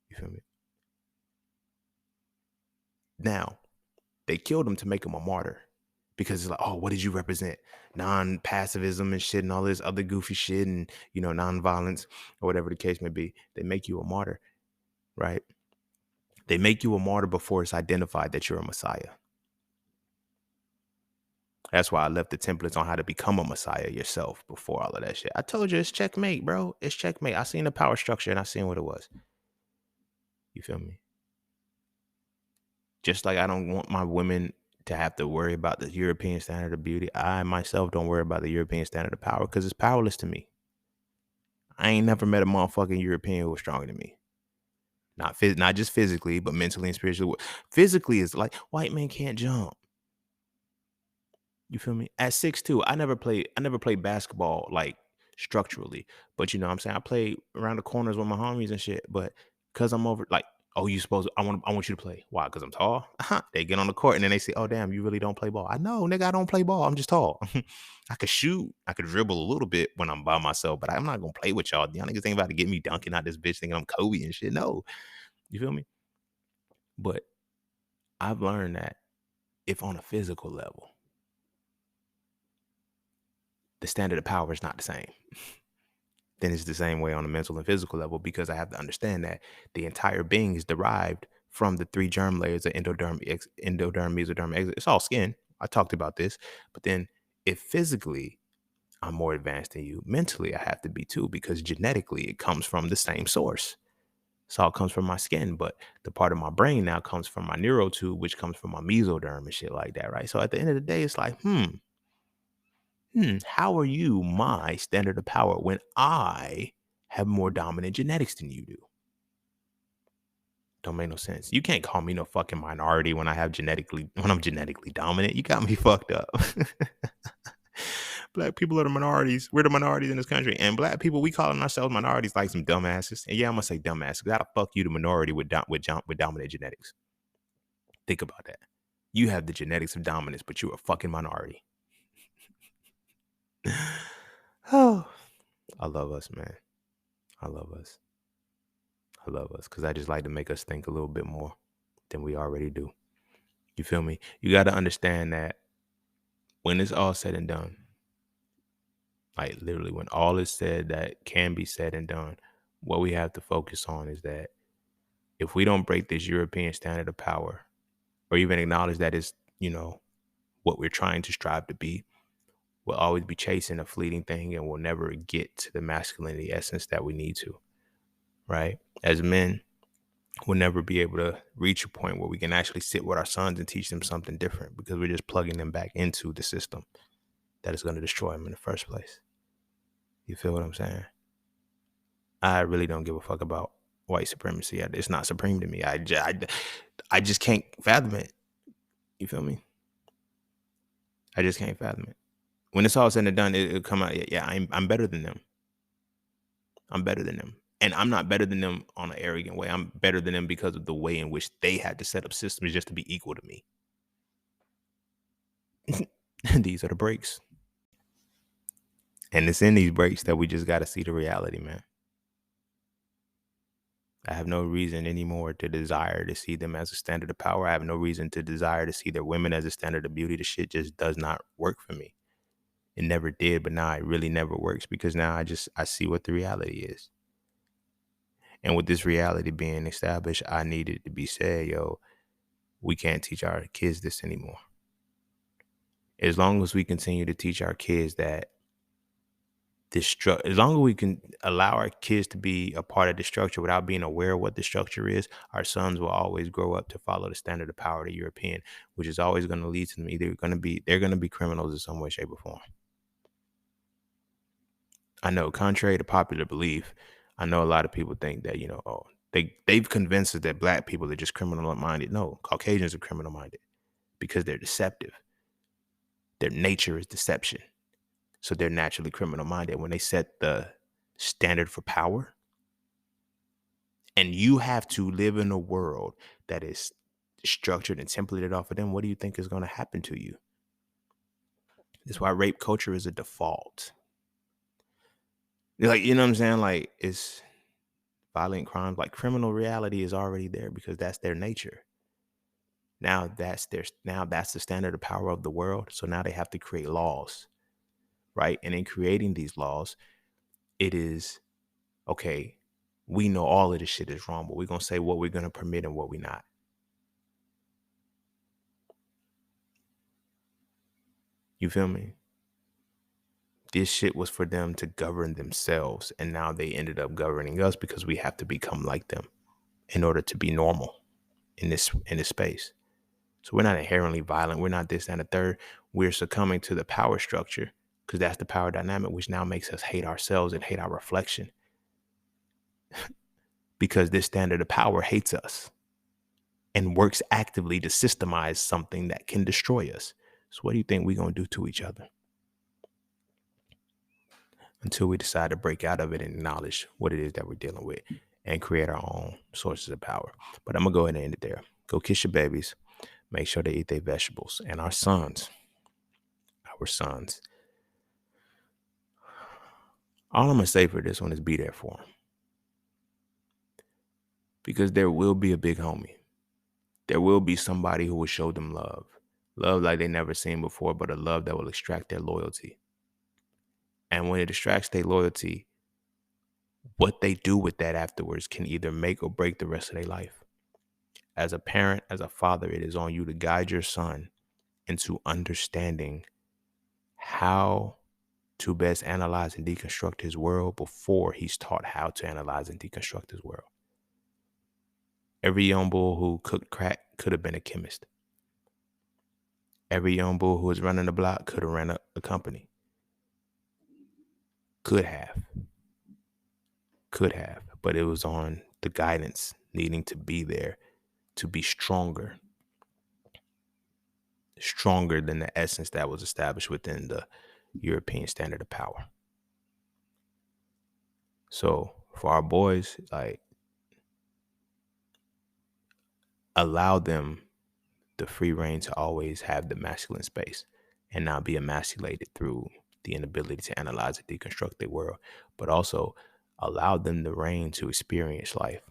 S1: You feel me? Now, they killed him to make him a martyr because it's like, oh, what did you represent? Non-passivism and shit and all this other goofy shit and, non-violence or whatever the case may be. They make you a martyr, right? They make you a martyr before it's identified that you're a messiah. That's why I left the templates on how to become a messiah yourself before all of that shit. I told you it's checkmate, bro. It's checkmate. I seen the power structure and I seen what it was. You feel me? Just like I don't want my women to have to worry about the European standard of beauty, I myself don't worry about the European standard of power because it's powerless to me. I ain't never met a motherfucking European who was stronger than me. Not just physically, but mentally and spiritually. Physically is like white man can't jump. You feel me? At 6'2", I never played basketball like structurally. But you know what I'm saying? I played around the corners with my homies and shit. But cause I'm over like, oh, I want you to play. Why? Because I'm tall. They get on the court and then they say, oh damn, you really don't play ball. I know, nigga, I don't play ball. I'm just tall. I could shoot. I could dribble a little bit when I'm by myself, but I'm not gonna play with y'all. Y'all niggas ain't about to get me dunking out this bitch thinking I'm Kobe and shit. No. You feel me? But I've learned that if on a physical level, the standard of power is not the same, then it's the same way on a mental and physical level because I have to understand that the entire being is derived from the three germ layers of endoderm, mesoderm, exoderm. It's all skin. I talked about this. But then if physically I'm more advanced than you, mentally I have to be too because genetically it comes from the same source. Salt comes from my skin, but the part of my brain now comes from my neural tube, which comes from my mesoderm and shit like that, right? So at the end of the day, it's like, how are you my standard of power when I have more dominant genetics than you do? Don't make no sense. You can't call me no fucking minority when I'm genetically dominant. You got me fucked up. Black people are the minorities. We're the minorities in this country. And black people, we calling ourselves minorities like some dumbasses. And yeah, I'm gonna say dumbasses. How the fuck you the minority with dominant genetics? Think about that. You have the genetics of dominance, but you're a fucking minority. Oh, I love us, man. I love us. I love us because I just like to make us think a little bit more than we already do. You feel me? You got to understand that when it's all said and done, like literally when all is said that can be said and done, what we have to focus on is that if we don't break this European standard of power or even acknowledge that it's, what we're trying to strive to be, we'll always be chasing a fleeting thing and we'll never get to the masculinity essence that we need to, right? As men, we'll never be able to reach a point where we can actually sit with our sons and teach them something different because we're just plugging them back into the system that is going to destroy them in the first place. You feel what I'm saying? I really don't give a fuck about white supremacy. It's not supreme to me. I just can't fathom it. You feel me? I just can't fathom it. When it's all said and done, it'll come out. Yeah, I'm better than them. I'm better than them. And I'm not better than them on an arrogant way. I'm better than them because of the way in which they had to set up systems just to be equal to me. These are the breaks. And it's in these breaks that we just got to see the reality, man. I have no reason anymore to desire to see them as a standard of power. I have no reason to desire to see their women as a standard of beauty. The shit just does not work for me. It never did, but now it really never works because now I see what the reality is. And with this reality being established, I needed to be said, we can't teach our kids this anymore. As long as we continue to teach our kids that as long as we can allow our kids to be a part of the structure without being aware of what the structure is, our sons will always grow up to follow the standard of power of the European, which is always going to lead to them they're going to be criminals in some way, shape, or form. I know, contrary to popular belief, I know a lot of people think that, they've convinced us that black people are just criminal minded. No, Caucasians are criminal minded because they're deceptive. Their nature is deception. So they're naturally criminal minded. When they set the standard for power, and you have to live in a world that is structured and templated off of them, what do you think is going to happen to you? That's why rape culture is a default. Like, you know what I'm saying? Like, it's violent crimes, like criminal reality is already there because that's their nature. Now that's the standard of power of the world. So now they have to create laws, right? And in creating these laws, it is, okay, we know all of this shit is wrong, but we're going to say what we're going to permit and what we're not. You feel me? This shit was for them to govern themselves. And now they ended up governing us because we have to become like them in order to be normal in this space. So we're not inherently violent. We're not this and the third. We're succumbing to the power structure because that's the power dynamic, which now makes us hate ourselves and hate our reflection. Because this standard of power hates us and works actively to systemize something that can destroy us. So what do you think we're going to do to each other? Until we decide to break out of it and acknowledge what it is that we're dealing with and create our own sources of power. But I'm going to go ahead and end it there. Go kiss your babies. Make sure they eat their vegetables. And our sons, all I'm going to say for this one is be there for them. Because there will be a big homie. There will be somebody who will show them love. Love like they never seen before, but a love that will extract their loyalty. And when it extracts their loyalty, what they do with that afterwards can either make or break the rest of their life. As a parent, as a father, it is on you to guide your son into understanding how to best analyze and deconstruct his world before he's taught how to analyze and deconstruct his world. Every young bull who cooked crack could have been a chemist. Every young bull who was running the block could have ran a company. Could have. But it was on the guidance needing to be there to be stronger than the essence that was established within the European standard of power. So for our boys, like, allow them the free reign to always have the masculine space and not be emasculated through the inability to analyze and deconstruct their world, but also allow them the reign to experience life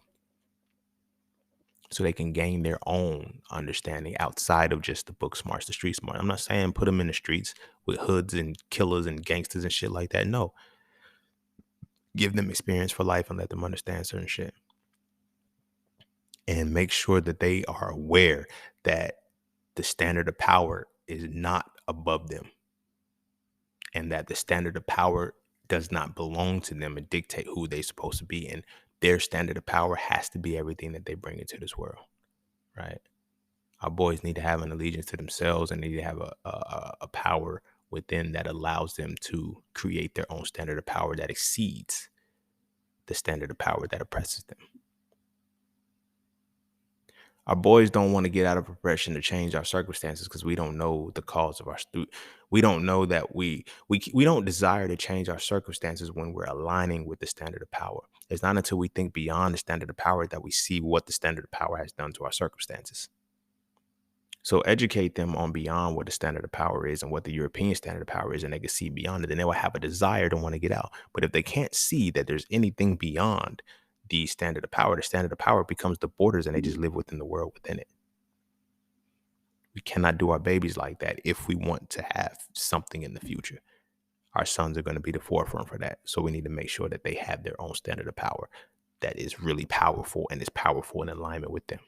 S1: so they can gain their own understanding outside of just the book smarts, the street smart. I'm not saying put them in the streets with hoods and killers and gangsters and shit like that. No, give them experience for life and let them understand certain shit. And make sure that they are aware that the standard of power is not above them and that the standard of power does not belong to them and dictate who they're supposed to be. And their standard of power has to be everything that they bring into this world, right? Our boys need to have an allegiance to themselves and need to have a power within that allows them to create their own standard of power that exceeds the standard of power that oppresses them. Our boys don't want to get out of oppression to change our circumstances because we don't know the cause of we don't know that we don't desire to change our circumstances when we're aligning with the standard of power. It's not until we think beyond the standard of power that we see what the standard of power has done to our circumstances. So educate them on beyond what the standard of power is and what the European standard of power is, and they can see beyond it. Then they will have a desire to want to get out. But if they can't see that there's anything beyond the standard of power becomes the borders and they just live within the world within it. We cannot do our babies like that if we want to have something in the future. Our sons are going to be the forefront for that. So we need to make sure that they have their own standard of power that is really powerful and is powerful in alignment with them.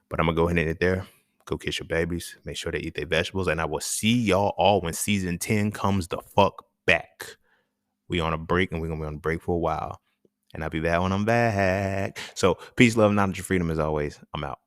S1: But I'm going to go ahead and end it there. Go kiss your babies. Make sure they eat their vegetables. And I will see y'all all when season 10 comes the fuck back. We on a break and we're going to be on a break for a while. And I'll be back when I'm back. So peace, love, knowledge, and freedom as always. I'm out.